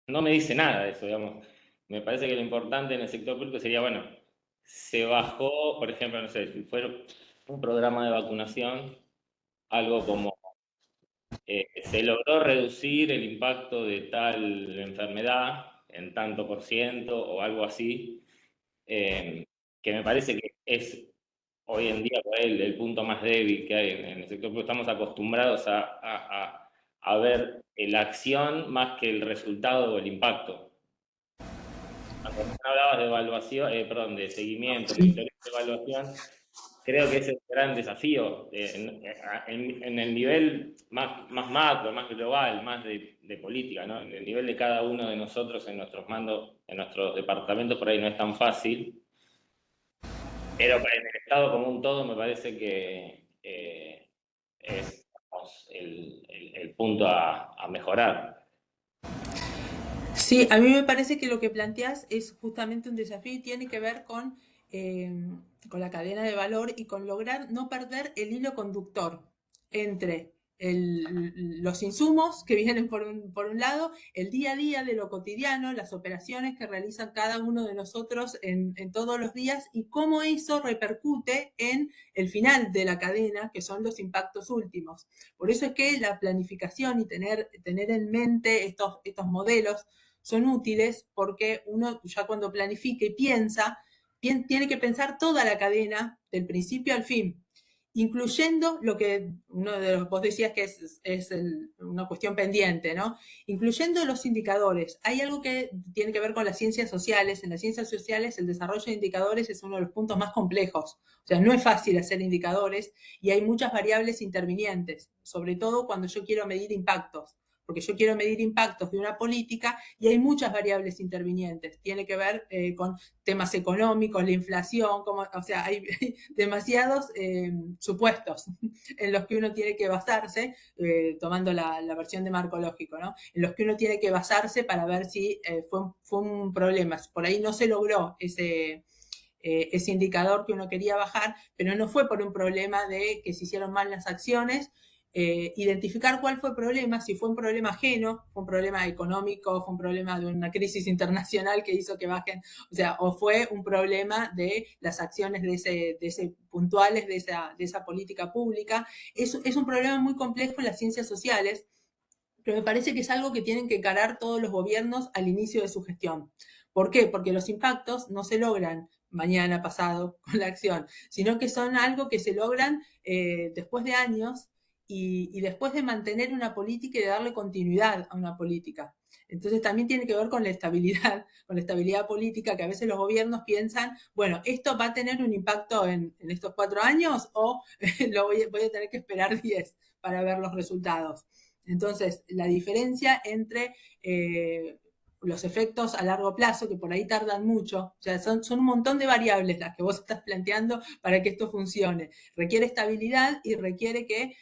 no me dice nada de eso, digamos. Me parece que lo importante en el sector público sería, bueno, se bajó, por ejemplo, no sé, si fuera un programa de vacunación, algo como se logró reducir el impacto de tal enfermedad en tanto por ciento o algo así, que me parece que es hoy en día por ahí el punto más débil que hay en el sector público. Estamos acostumbrados a ver la acción más que el resultado o el impacto. Cuando hablabas de evaluación, perdón, de seguimiento, monitoreo de evaluación, creo que ese es el gran desafío en el nivel más macro, más global, más de política, ¿no? En el nivel de cada uno de nosotros en nuestros mandos, en nuestros departamentos, por ahí no es tan fácil, pero en el Estado como un todo me parece que es digamos, el punto a mejorar. Sí, a mí me parece que lo que planteas es justamente un desafío y tiene que ver con la cadena de valor y con lograr no perder el hilo conductor entre los insumos que vienen por un lado, el día a día de lo cotidiano, las operaciones que realizan cada uno de nosotros en todos los días y cómo eso repercute en el final de la cadena, que son los impactos últimos. Por eso es que la planificación y tener en mente estos modelos son útiles, porque uno ya cuando planifica y piensa, tiene que pensar toda la cadena, del principio al fin, incluyendo lo que vos decías que es una cuestión pendiente, ¿no? Incluyendo los indicadores. Hay algo que tiene que ver con las ciencias sociales. En las ciencias sociales el desarrollo de indicadores es uno de los puntos más complejos. O sea, no es fácil hacer indicadores y hay muchas variables intervinientes, sobre todo cuando yo quiero medir impactos, porque yo quiero medir impactos de una política y hay muchas variables intervinientes. Tiene que ver con temas económicos, la inflación, o sea, hay demasiados supuestos en los que uno tiene que basarse, tomando la versión de marco lógico, ¿no? En los que uno tiene que basarse para ver si fue un problema. Por ahí no se logró ese indicador que uno quería bajar, pero no fue por un problema de que se hicieron mal las acciones, identificar cuál fue el problema, si fue un problema ajeno, fue un problema económico, fue un problema de una crisis internacional que hizo que bajen, o sea, o fue un problema de las acciones de ese puntuales de esa política pública. Es un problema muy complejo en las ciencias sociales, pero me parece que es algo que tienen que encarar todos los gobiernos al inicio de su gestión. ¿Por qué? Porque los impactos no se logran mañana, pasado, con la acción, sino que son algo que se logran después de años y después de mantener una política y de darle continuidad a una política. Entonces también tiene que ver con la estabilidad política, que a veces los gobiernos piensan, bueno, esto va a tener un impacto en estos 4 años o voy a tener que esperar 10 para ver los resultados. Entonces, la diferencia entre los efectos a largo plazo, que por ahí tardan mucho, o sea, son un montón de variables las que vos estás planteando para que esto funcione. Requiere estabilidad y requiere que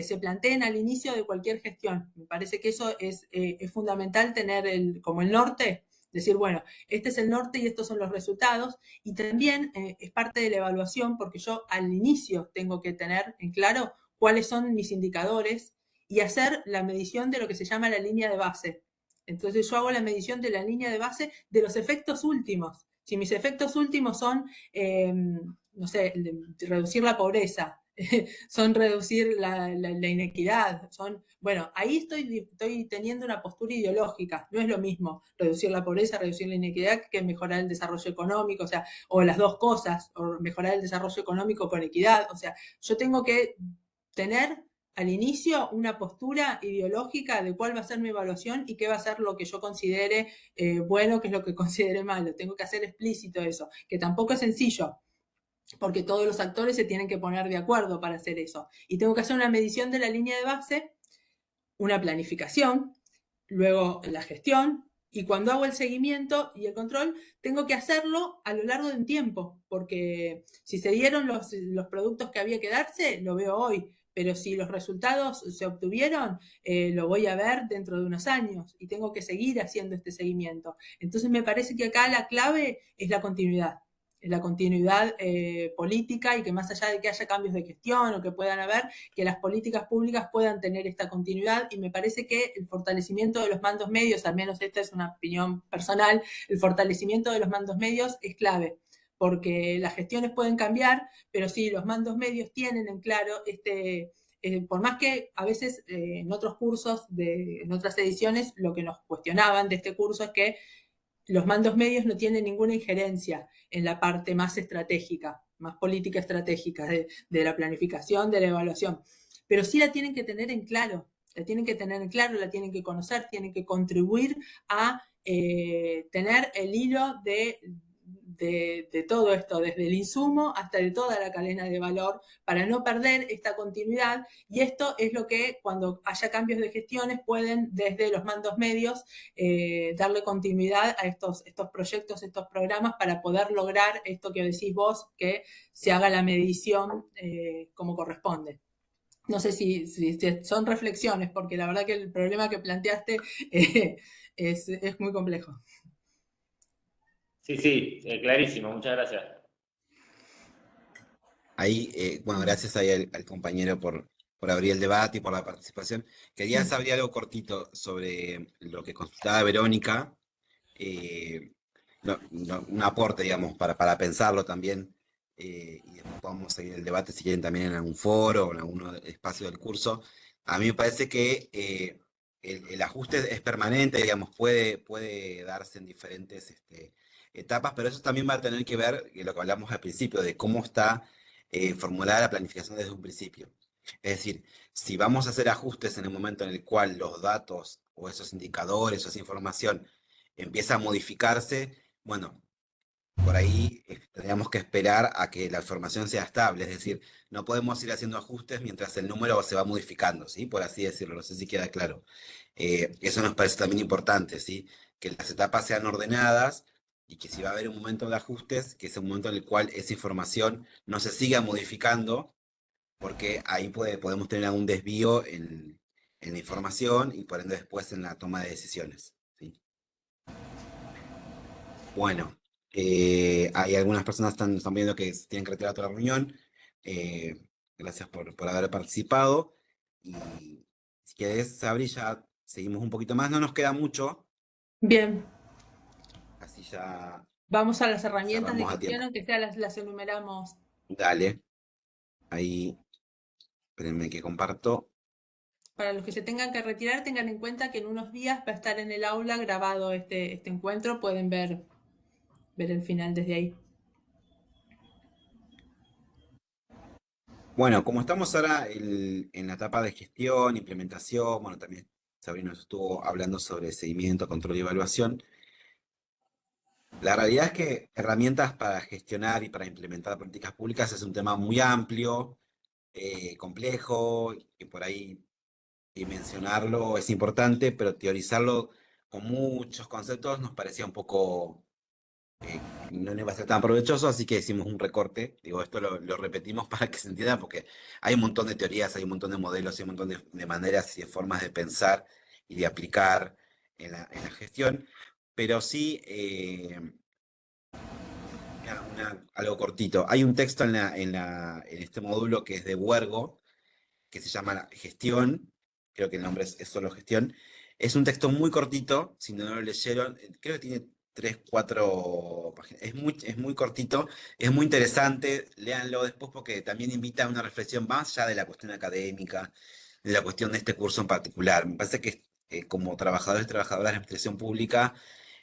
se planteen al inicio de cualquier gestión. Me parece que eso es fundamental tener como el norte, decir, bueno, este es el norte y estos son los resultados, y también es parte de la evaluación, porque yo al inicio tengo que tener en claro cuáles son mis indicadores y hacer la medición de lo que se llama la línea de base. Entonces yo hago la medición de la línea de base de los efectos últimos. Si mis efectos últimos son, no sé, reducir la pobreza, son reducir la inequidad, bueno, ahí estoy teniendo una postura ideológica. No es lo mismo reducir la pobreza, reducir la inequidad, que mejorar el desarrollo económico, o las dos cosas, o mejorar el desarrollo económico con equidad. O sea, yo tengo que tener al inicio una postura ideológica de cuál va a ser mi evaluación y qué va a ser lo que yo considere bueno, qué es lo que considere malo. Tengo que hacer explícito eso, que tampoco es sencillo, porque todos los actores se tienen que poner de acuerdo para hacer eso. Y tengo que hacer una medición de la línea de base, una planificación, luego la gestión, y cuando hago el seguimiento y el control, tengo que hacerlo a lo largo de un tiempo, porque si se dieron los productos que había que darse, lo veo hoy, pero si los resultados se obtuvieron, lo voy a ver dentro de unos años y tengo que seguir haciendo este seguimiento. Entonces me parece que acá la clave es la continuidad política, y que más allá de que haya cambios de gestión o que puedan haber, que las políticas públicas puedan tener esta continuidad, y me parece que el fortalecimiento de los mandos medios, al menos esta es una opinión personal, el fortalecimiento de los mandos medios es clave, porque las gestiones pueden cambiar, pero sí, los mandos medios tienen en claro por más que a veces en otros cursos, en otras ediciones, lo que nos cuestionaban de este curso es que los mandos medios no tienen ninguna injerencia en la parte más estratégica, más política estratégica de la planificación, de la evaluación, pero sí la tienen que tener en claro, la tienen que conocer, tienen que contribuir a tener el hilo de todo esto, desde el insumo hasta de toda la cadena de valor, para no perder esta continuidad. Y esto es lo que, cuando haya cambios de gestiones, pueden desde los mandos medios darle continuidad a estos proyectos, estos programas, para poder lograr esto que decís vos, que se haga la medición como corresponde. No sé si son reflexiones, porque la verdad que el problema que planteaste es muy complejo. Sí, clarísimo, muchas gracias. Ahí, bueno, gracias ahí al compañero por abrir el debate y por la participación. Quería saber algo cortito sobre lo que consultaba Verónica, un aporte, digamos, para pensarlo también, y después podemos seguir el debate si quieren también en algún foro o en algún espacio del curso. A mí me parece que el ajuste es permanente, digamos, puede darse en diferentes etapas, pero eso también va a tener que ver lo que hablamos al principio, de cómo está formulada la planificación desde un principio. Es decir, si vamos a hacer ajustes en el momento en el cual los datos o esos indicadores o esa información empieza a modificarse, bueno, por ahí tendríamos que esperar a que la información sea estable, es decir, no podemos ir haciendo ajustes mientras el número se va modificando, ¿sí? Por así decirlo, no sé si queda claro. Eso nos parece también importante, ¿sí? Que las etapas sean ordenadas y que si va a haber un momento de ajustes, que es un momento en el cual esa información no se siga modificando, porque ahí podemos tener algún desvío en la información y por ende después en la toma de decisiones, ¿sí? Bueno, hay algunas personas que están viendo que tienen que retirar otra reunión. Gracias por haber participado. Y si querés, Sabri, ya seguimos un poquito más. No nos queda mucho, Bien, así ya vamos a las herramientas de cerramos a gestión, tiempo. aunque sea las enumeramos. Dale, ahí, espérenme que comparto. Para los que se tengan que retirar, tengan en cuenta que en unos días va a estar en el aula grabado este encuentro. Pueden ver el final desde ahí. Bueno, como estamos ahora en la etapa de gestión, implementación, bueno, también Sabrina nos estuvo hablando sobre seguimiento, control y evaluación. La realidad es que herramientas para gestionar y para implementar políticas públicas es un tema muy amplio, complejo, y por ahí dimensionarlo es importante, pero teorizarlo con muchos conceptos nos parecía un poco, no iba a ser tan provechoso, así que hicimos un recorte. Digo, esto lo repetimos para que se entienda, porque hay un montón de teorías, hay un montón de modelos, hay un montón de maneras y de formas de pensar y de aplicar en la gestión, pero sí, algo cortito. Hay un texto en este módulo que es de Huergo, que se llama Gestión, creo que el nombre es solo Gestión. Es un texto muy cortito, si no lo leyeron, creo que tiene 3, 4 páginas. Es muy cortito, es muy interesante, léanlo después porque también invita a una reflexión más ya de la cuestión académica, de la cuestión de este curso en particular. Me parece que como trabajadores y trabajadoras de la administración pública,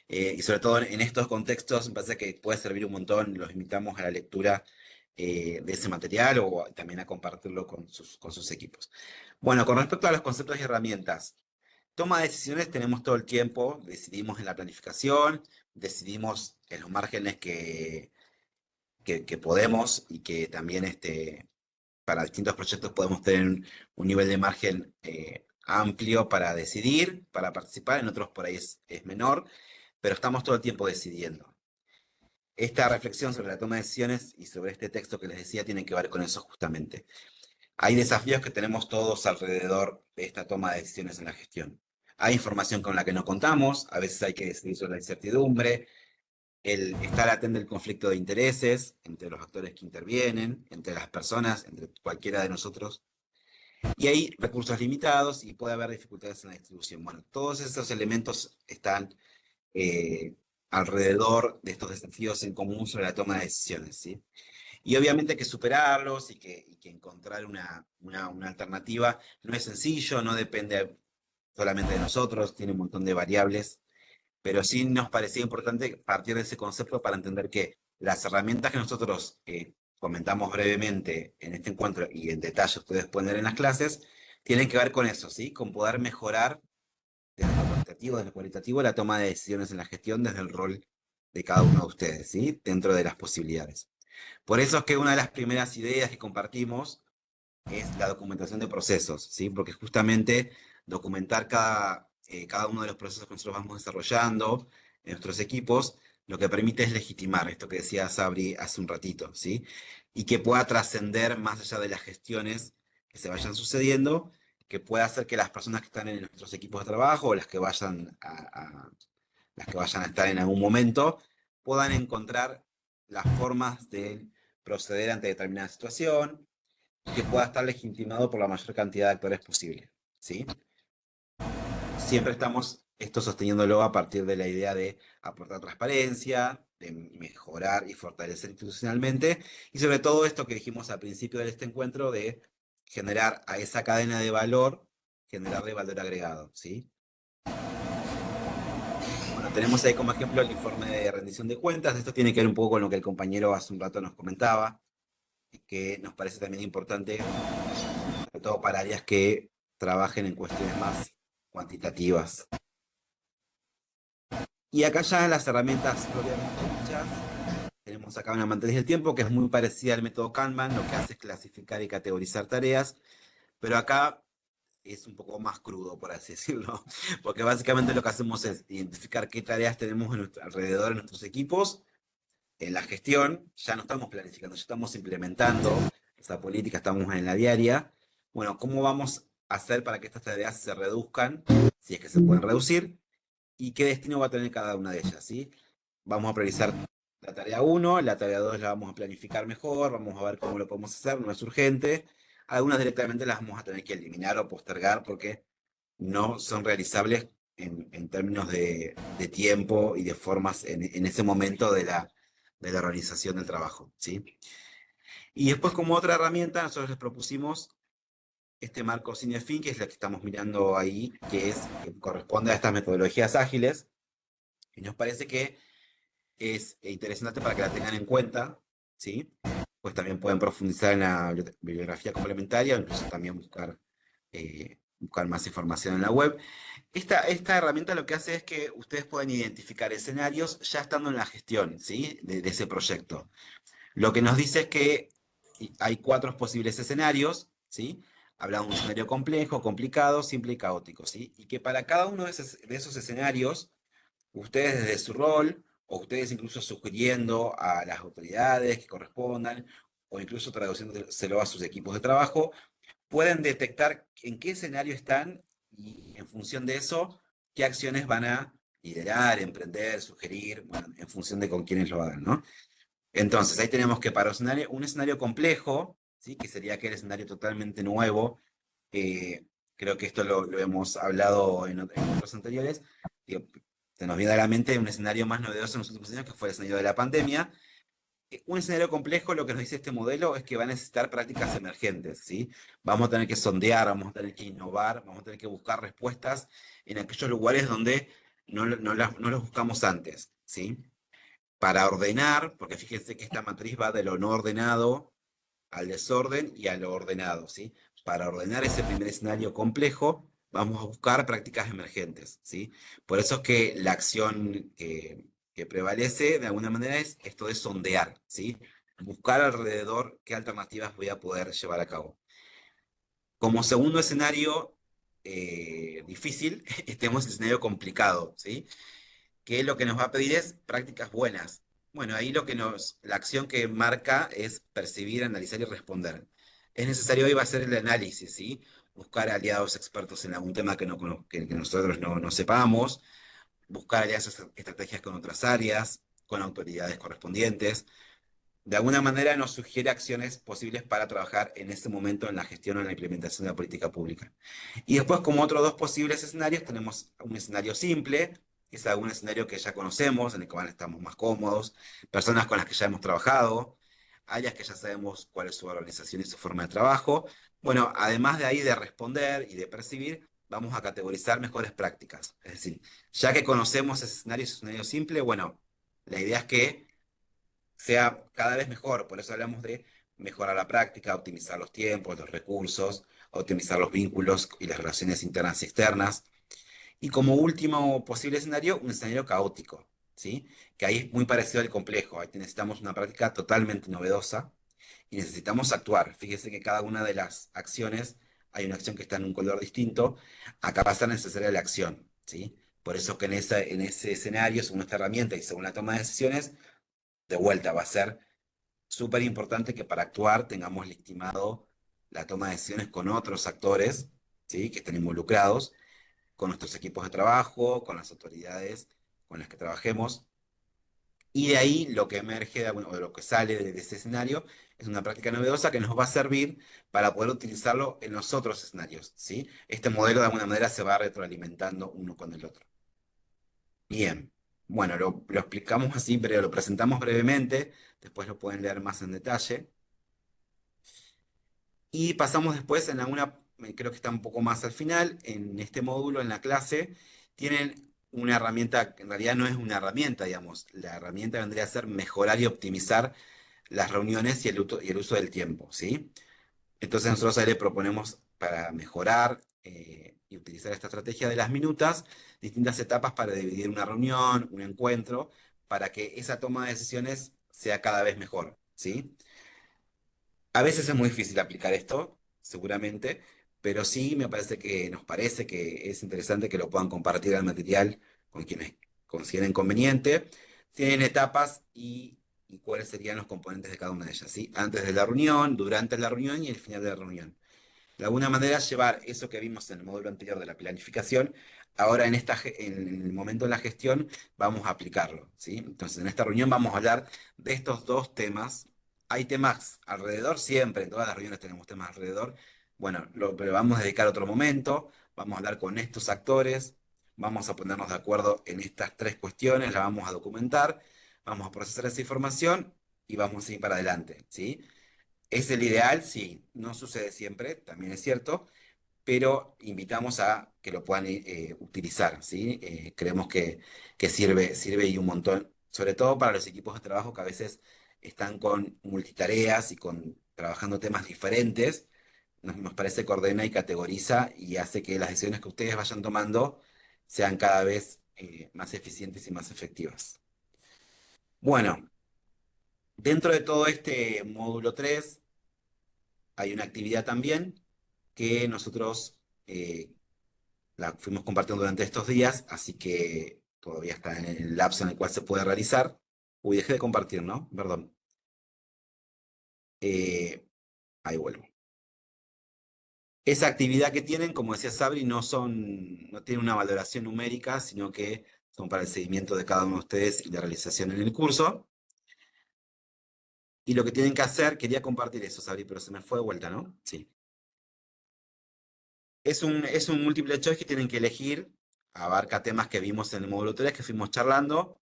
y sobre todo en estos contextos, me parece que puede servir un montón. Los invitamos a la lectura de ese material o también a compartirlo con sus equipos. Bueno, con respecto a los conceptos y herramientas, toma de decisiones tenemos todo el tiempo, decidimos en la planificación, decidimos en los márgenes que podemos y que también para distintos proyectos podemos tener un nivel de margen amplio para decidir, para participar, en otros por ahí es menor, pero estamos todo el tiempo decidiendo. Esta reflexión sobre la toma de decisiones y sobre este texto que les decía tiene que ver con eso justamente. Hay desafíos que tenemos todos alrededor de esta toma de decisiones en la gestión. Hay información con la que no contamos, a veces hay que decidir sobre la incertidumbre, el estar atento al conflicto de intereses entre los actores que intervienen, entre las personas, entre cualquiera de nosotros. Y hay recursos limitados y puede haber dificultades en la distribución. Bueno, todos esos elementos están eh, alrededor de estos desafíos en común sobre la toma de decisiones, ¿sí? Y obviamente que superarlos y que encontrar una alternativa no es sencillo, no depende solamente de nosotros, tiene un montón de variables, pero sí nos parecía importante partir de ese concepto para entender que las herramientas que nosotros comentamos brevemente en este encuentro y en detalle ustedes pueden ver en las clases, tienen que ver con eso, ¿sí? Con poder mejorar desde lo cuantitativo, desde lo cualitativo, la toma de decisiones en la gestión desde el rol de cada uno de ustedes, ¿sí? Dentro de las posibilidades. Por eso es que una de las primeras ideas que compartimos es la documentación de procesos, ¿sí? Porque justamente documentar cada uno de los procesos que nosotros vamos desarrollando en nuestros equipos, lo que permite es legitimar esto que decía Sabri hace un ratito, ¿sí? Y que pueda trascender más allá de las gestiones que se vayan sucediendo, que pueda hacer que las personas que están en nuestros equipos de trabajo o las que vayan a estar en algún momento, puedan encontrar las formas de proceder ante determinada situación y que pueda estar legitimado por la mayor cantidad de actores posible, ¿sí? Siempre estamos esto sosteniéndolo a partir de la idea de aportar transparencia, de mejorar y fortalecer institucionalmente, y sobre todo esto que dijimos al principio de este encuentro, de generar a esa cadena de valor, generarle valor agregado, ¿sí? Bueno, tenemos ahí como ejemplo el informe de rendición de cuentas. Esto tiene que ver un poco con lo que el compañero hace un rato nos comentaba, que nos parece también importante, sobre todo para áreas que trabajen en cuestiones más cuantitativas. Y acá ya las herramientas propiamente dichas, tenemos acá una matriz del tiempo que es muy parecida al método Kanban, lo que hace es clasificar y categorizar tareas, pero acá es un poco más crudo, por así decirlo, porque básicamente lo que hacemos es identificar qué tareas tenemos alrededor de nuestros equipos. En la gestión ya no estamos planificando, ya estamos implementando esa política, estamos en la diaria. Bueno, ¿cómo vamos a hacer para que estas tareas se reduzcan, si es que se pueden reducir? ¿Y qué destino va a tener cada una de ellas? ¿Sí? Vamos a priorizar la tarea 1, la tarea 2 la vamos a planificar mejor, vamos a ver cómo lo podemos hacer, no es urgente. Algunas directamente las vamos a tener que eliminar o postergar porque no son realizables en términos de tiempo y de formas en ese momento de la organización del trabajo, ¿sí? Y después, como otra herramienta, nosotros les propusimos este marco Cinefin, que es la que estamos mirando ahí, que corresponde a estas metodologías ágiles, y nos parece que es interesante para que la tengan en cuenta, ¿sí? Pues también pueden profundizar en la bibliografía complementaria o incluso también buscar más información en la web. Esta herramienta lo que hace es que ustedes pueden identificar escenarios ya estando en la gestión, ¿sí? De ese proyecto. Lo que nos dice es que hay 4 posibles escenarios, ¿sí? Hablamos de un escenario complejo, complicado, simple y caótico, ¿sí? Y que para cada uno de esos escenarios, ustedes desde su rol, o ustedes incluso sugiriendo a las autoridades que correspondan, o incluso traduciéndoselo a sus equipos de trabajo, pueden detectar en qué escenario están y en función de eso, qué acciones van a liderar, emprender, sugerir, bueno, en función de con quiénes lo hagan, ¿no? Entonces, ahí tenemos que para un escenario complejo, ¿sí? Que sería aquel escenario totalmente nuevo, creo que esto lo hemos hablado en otros anteriores, digo, se nos viene a la mente un escenario más novedoso en los últimos años, que fue el escenario de la pandemia. Un escenario complejo, lo que nos dice este modelo es que va a necesitar prácticas emergentes, ¿sí? Vamos a tener que sondear, vamos a tener que innovar, vamos a tener que buscar respuestas en aquellos lugares donde no los buscamos antes, ¿sí? Para ordenar, porque fíjense que esta matriz va de lo no ordenado al desorden y a lo ordenado, ¿sí? Para ordenar ese primer escenario complejo, vamos a buscar prácticas emergentes, ¿sí? Por eso es que la acción que prevalece, de alguna manera, es esto de sondear, ¿sí? Buscar alrededor qué alternativas voy a poder llevar a cabo. Como segundo escenario difícil, tenemos el escenario complicado, ¿sí? Que lo que nos va a pedir es prácticas buenas. Bueno, ahí la acción que marca es percibir, analizar y responder. Es necesario hoy va a ser el análisis, ¿sí? Buscar aliados expertos en algún tema que nosotros no sepamos, buscar alianzas estrategias con otras áreas, con autoridades correspondientes. De alguna manera nos sugiere acciones posibles para trabajar en ese momento en la gestión o en la implementación de la política pública. Y después, como otros 2 posibles escenarios, tenemos un escenario simple, que es algún escenario que ya conocemos, en el cual estamos más cómodos, personas con las que ya hemos trabajado, áreas que ya sabemos cuál es su organización y su forma de trabajo. Bueno, además de ahí de responder y de percibir, vamos a categorizar mejores prácticas. Es decir, ya que conocemos ese escenario simple, bueno, la idea es que sea cada vez mejor. Por eso hablamos de mejorar la práctica, optimizar los tiempos, los recursos, optimizar los vínculos y las relaciones internas y externas. Y como último posible escenario, un escenario caótico, ¿sí? Que ahí es muy parecido al complejo. Ahí necesitamos una práctica totalmente novedosa y necesitamos actuar. Fíjese que cada una de las acciones, hay una acción que está en un color distinto. Acá va a ser necesaria la acción, ¿sí? Por eso que en ese escenario, según esta herramienta y según la toma de decisiones, de vuelta va a ser súper importante que para actuar tengamos legitimado la toma de decisiones con otros actores, ¿sí? Que estén involucrados, con nuestros equipos de trabajo, con las autoridades con las que trabajemos. Y de ahí lo que emerge, o lo que sale de ese escenario, es una práctica novedosa que nos va a servir para poder utilizarlo en los otros escenarios, ¿sí? Este modelo de alguna manera se va retroalimentando uno con el otro. Bien, bueno, lo explicamos así, pero lo presentamos brevemente, después lo pueden leer más en detalle. Y pasamos después en alguna, creo que está un poco más al final, en este módulo, en la clase, tienen una herramienta, que en realidad no es una herramienta, digamos, la herramienta vendría a ser mejorar y optimizar las reuniones y el uso del tiempo, ¿sí? Entonces nosotros ahí le proponemos para mejorar y utilizar esta estrategia de las minutas, distintas etapas para dividir una reunión, un encuentro, para que esa toma de decisiones sea cada vez mejor, ¿sí? A veces es muy difícil aplicar esto, seguramente, pero sí me parece que nos parece que es interesante que lo puedan compartir al material con quienes consideren conveniente. Tienen etapas y cuáles serían los componentes de cada una de ellas, ¿sí? Antes de la reunión, durante la reunión y el final de la reunión. De alguna manera llevar eso que vimos en el módulo anterior de la planificación, ahora en el momento de la gestión vamos a aplicarlo, ¿sí? Entonces en esta reunión vamos a hablar de estos 2 temas hay temas alrededor, siempre, en todas las reuniones tenemos temas alrededor. Bueno, pero vamos a dedicar otro momento, vamos a hablar con estos actores, vamos a ponernos de acuerdo en estas tres cuestiones, la vamos a documentar, vamos a procesar esa información y vamos a ir para adelante, ¿sí? ¿Es el ideal? Sí, no sucede siempre, también es cierto, pero invitamos a que lo puedan utilizar, ¿sí? Creemos que sirve y un montón, sobre todo para los equipos de trabajo que a veces están con multitareas y con trabajando temas diferentes. Nos parece que ordena y categoriza y hace que las decisiones que ustedes vayan tomando sean cada vez más eficientes y más efectivas. Bueno, dentro de todo este módulo 3 hay una actividad también que nosotros la fuimos compartiendo durante estos días, así que todavía está en el lapso en el cual se puede realizar. Uy, dejé de compartir, ¿no? Perdón. Eh, ahí vuelvo. Esa actividad que tienen, como decía Sabri, no tiene una valoración numérica, sino que son para el seguimiento de cada uno de ustedes y la realización en el curso. Y lo que tienen que hacer, quería compartir eso, Sabri, pero se me fue de vuelta, ¿no? Sí. Es un múltiple choice que tienen que elegir, abarca temas que vimos en el módulo 3 que fuimos charlando.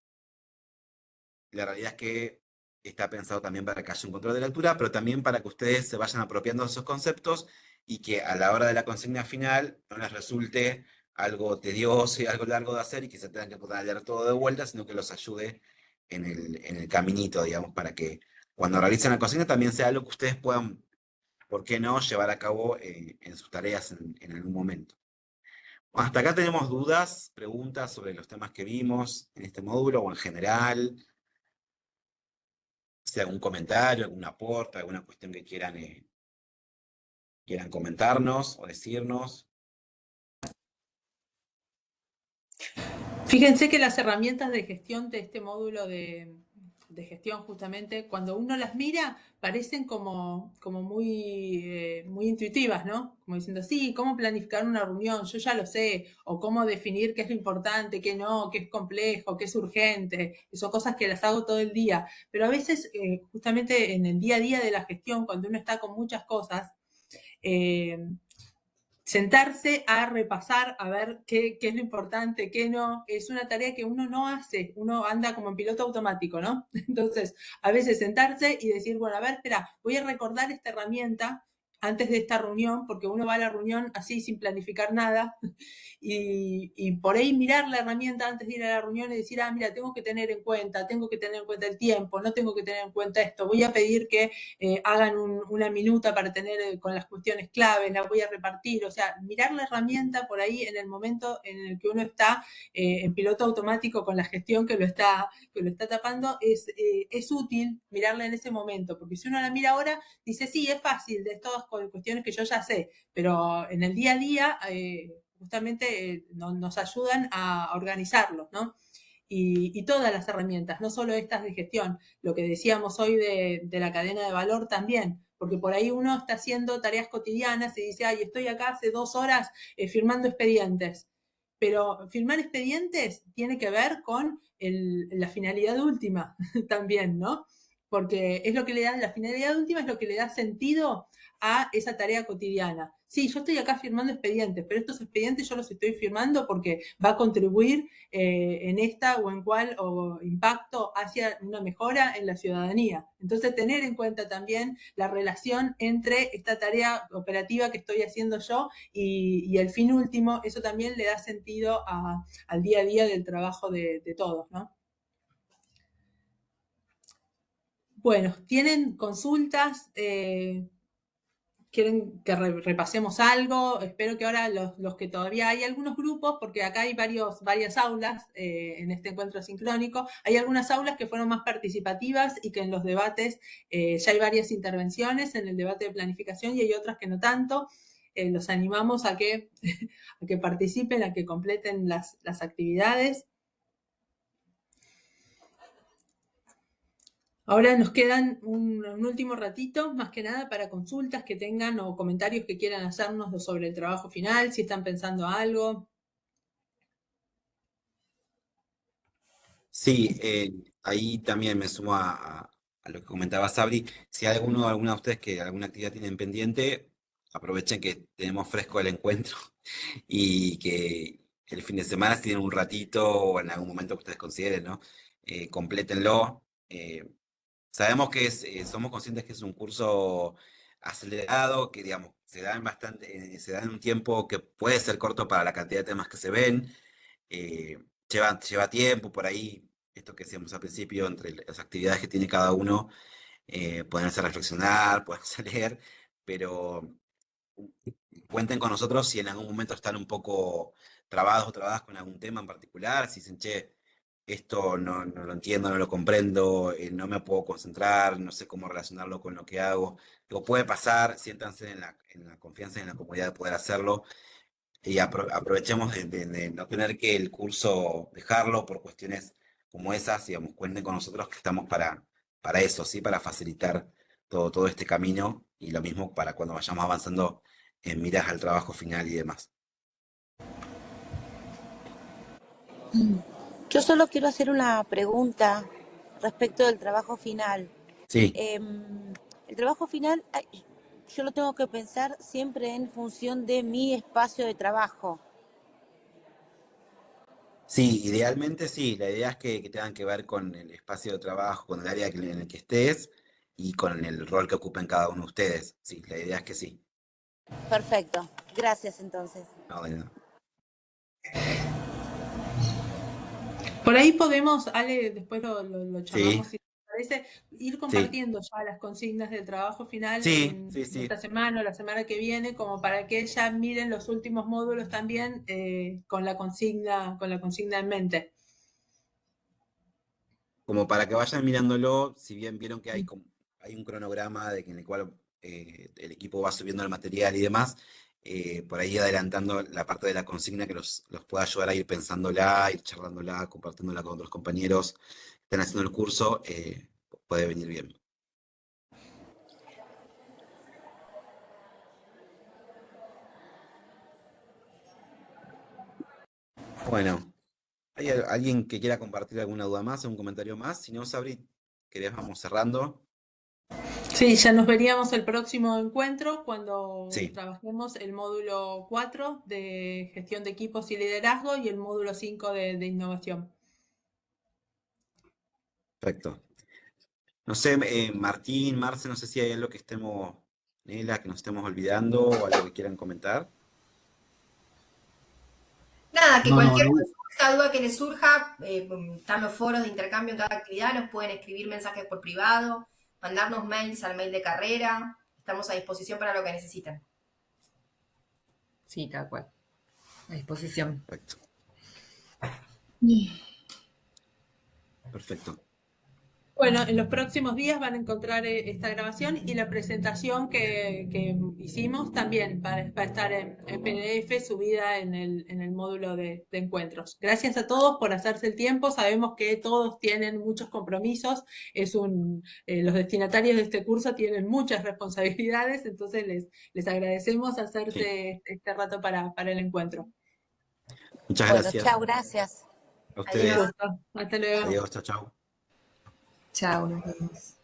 La realidad es que está pensado también para que haya un control de lectura, pero también para que ustedes se vayan apropiando de esos conceptos y que a la hora de la consigna final no les resulte algo tedioso y algo largo de hacer y que se tengan que poner a leer todo de vuelta, sino que los ayude en el caminito, digamos, para que cuando realicen la consigna también sea algo que ustedes puedan, ¿por qué no?, llevar a cabo en sus tareas en algún momento. Hasta acá tenemos dudas, preguntas sobre los temas que vimos en este módulo o en general. Si algún comentario, algún aporte, alguna cuestión que quieran comentarnos o decirnos. Fíjense que las herramientas de gestión de este módulo de gestión, justamente, cuando uno las mira, parecen como muy intuitivas, ¿no? Como diciendo, sí, ¿cómo planificar una reunión? Yo ya lo sé. O cómo definir qué es lo importante, qué no, qué es complejo, qué es urgente. Son cosas que las hago todo el día. Pero a veces, justamente en el día a día de la gestión, cuando uno está con muchas cosas, sentarse a repasar, a ver qué es lo importante, qué no, es una tarea que uno no hace, uno anda como en piloto automático, ¿no? Entonces, a veces sentarse y decir, bueno, a ver, espera, voy a recordar esta herramienta antes de esta reunión, porque uno va a la reunión así sin planificar nada, y por ahí mirar la herramienta antes de ir a la reunión y decir, mira, tengo que tener en cuenta el tiempo, no tengo que tener en cuenta esto, voy a pedir que hagan una minuta para tener con las cuestiones claves, la voy a repartir, o sea, mirar la herramienta por ahí en el momento en el que uno está en piloto automático con la gestión que lo está tapando, es útil mirarla en ese momento, porque si uno la mira ahora, dice, sí, es fácil, de todas cuestiones que yo ya sé, pero en el día a día justamente nos ayudan a organizarlo, ¿no? Y todas las herramientas, no solo estas de gestión, lo que decíamos hoy de la cadena de valor también, porque por ahí uno está haciendo tareas cotidianas y dice, ay, estoy acá hace 2 horas firmando expedientes. Pero firmar expedientes tiene que ver con la finalidad última también, ¿no? Porque es lo que le da, la finalidad última es lo que le da sentido a esa tarea cotidiana. Sí, yo estoy acá firmando expedientes, pero estos expedientes yo los estoy firmando porque va a contribuir en esta o en cual o impacto hacia una mejora en la ciudadanía. Entonces, tener en cuenta también la relación entre esta tarea operativa que estoy haciendo yo y el fin último, eso también le da sentido al día a día del trabajo de todos, ¿no? Bueno, ¿tienen consultas? ¿Quieren que repasemos algo? Espero que ahora los que todavía hay algunos grupos, porque acá hay varias aulas en este encuentro sincrónico, hay algunas aulas que fueron más participativas y que en los debates ya hay varias intervenciones en el debate de planificación y hay otras que no tanto. Los animamos a que participen, a que completen las actividades. Ahora nos quedan un último ratito, más que nada, para consultas que tengan o comentarios que quieran hacernos sobre el trabajo final, si están pensando algo. Sí, ahí también me sumo a a lo que comentaba Sabri, si hay alguna de ustedes que alguna actividad tienen pendiente, aprovechen que tenemos fresco el encuentro y que el fin de semana, si tienen un ratito o en algún momento que ustedes consideren, ¿no? Complétenlo. Sabemos que somos conscientes que es un curso acelerado, que digamos, se da en un tiempo que puede ser corto para la cantidad de temas que se ven, eh, lleva tiempo por ahí, esto que decíamos al principio, entre las actividades que tiene cada uno, ponerse a reflexionar, ponerse a leer, pero cuenten con nosotros si en algún momento están un poco trabados o trabadas con algún tema en particular, si dicen, che, esto no lo entiendo, no lo comprendo, no me puedo concentrar, no sé cómo relacionarlo con lo que hago. Digo, puede pasar, siéntanse en la confianza y en la comodidad de poder hacerlo y aprovechemos de no tener que el curso dejarlo por cuestiones como esas, digamos, cuenten con nosotros que estamos para eso, ¿sí? Para facilitar todo este camino y lo mismo para cuando vayamos avanzando en miras al trabajo final y demás. Yo solo quiero hacer una pregunta respecto del trabajo final. Sí, El trabajo final, yo lo tengo que pensar siempre en función de mi espacio de trabajo. sí, idealmente sí, la idea es que tengan que ver con el espacio de trabajo, con el área en el que estés y con el rol que ocupen cada uno de ustedes. Sí, la idea es que sí. Perfecto. Gracias entonces. No, de nada. Por ahí podemos, Ale, después lo Sí, charlamos si te parece, ir sí, compartiendo ya las consignas del trabajo final sí, en sí, sí. esta semana o la semana que viene, como para que ya miren los últimos módulos también con la consigna en mente. Como para que vayan mirándolo, si bien vieron que hay un cronograma en el cual el equipo va subiendo el material y demás, por ahí adelantando la parte de la consigna que los pueda ayudar a ir pensándola, ir charlándola, compartiéndola con otros compañeros que están haciendo el curso, puede venir bien. Bueno, ¿hay alguien que quiera compartir alguna duda más, algún comentario más? Si no, Sabri, querés, vamos cerrando. Sí, ya nos veríamos el próximo encuentro cuando Sí, trabajemos el módulo 4 de gestión de equipos y liderazgo y el módulo 5 de innovación. perfecto. No sé, Martín, Marce, no sé si hay algo que estemos, Nela, que nos estemos olvidando o algo que quieran comentar. Nada, que No, no, cualquier no. consulta, duda que les surja, están los foros de intercambio en cada actividad, nos pueden escribir mensajes por privado, mandarnos mails al mail de carrera, estamos a disposición para lo que necesiten. Sí, tal cual. A disposición. Perfecto. Perfecto. Bueno, en los próximos días van a encontrar esta grabación y la presentación que hicimos también va a estar en PDF subida en el módulo de encuentros. Gracias a todos por hacerse el tiempo. Sabemos que todos tienen muchos compromisos. Los destinatarios de este curso tienen muchas responsabilidades, entonces les agradecemos Sí. hacerse este rato para el encuentro. Muchas Bueno, gracias chao, gracias. a Un ustedes. Adiós. gusto. Hasta luego. Adiós, chao, chao. Chao, nos vemos.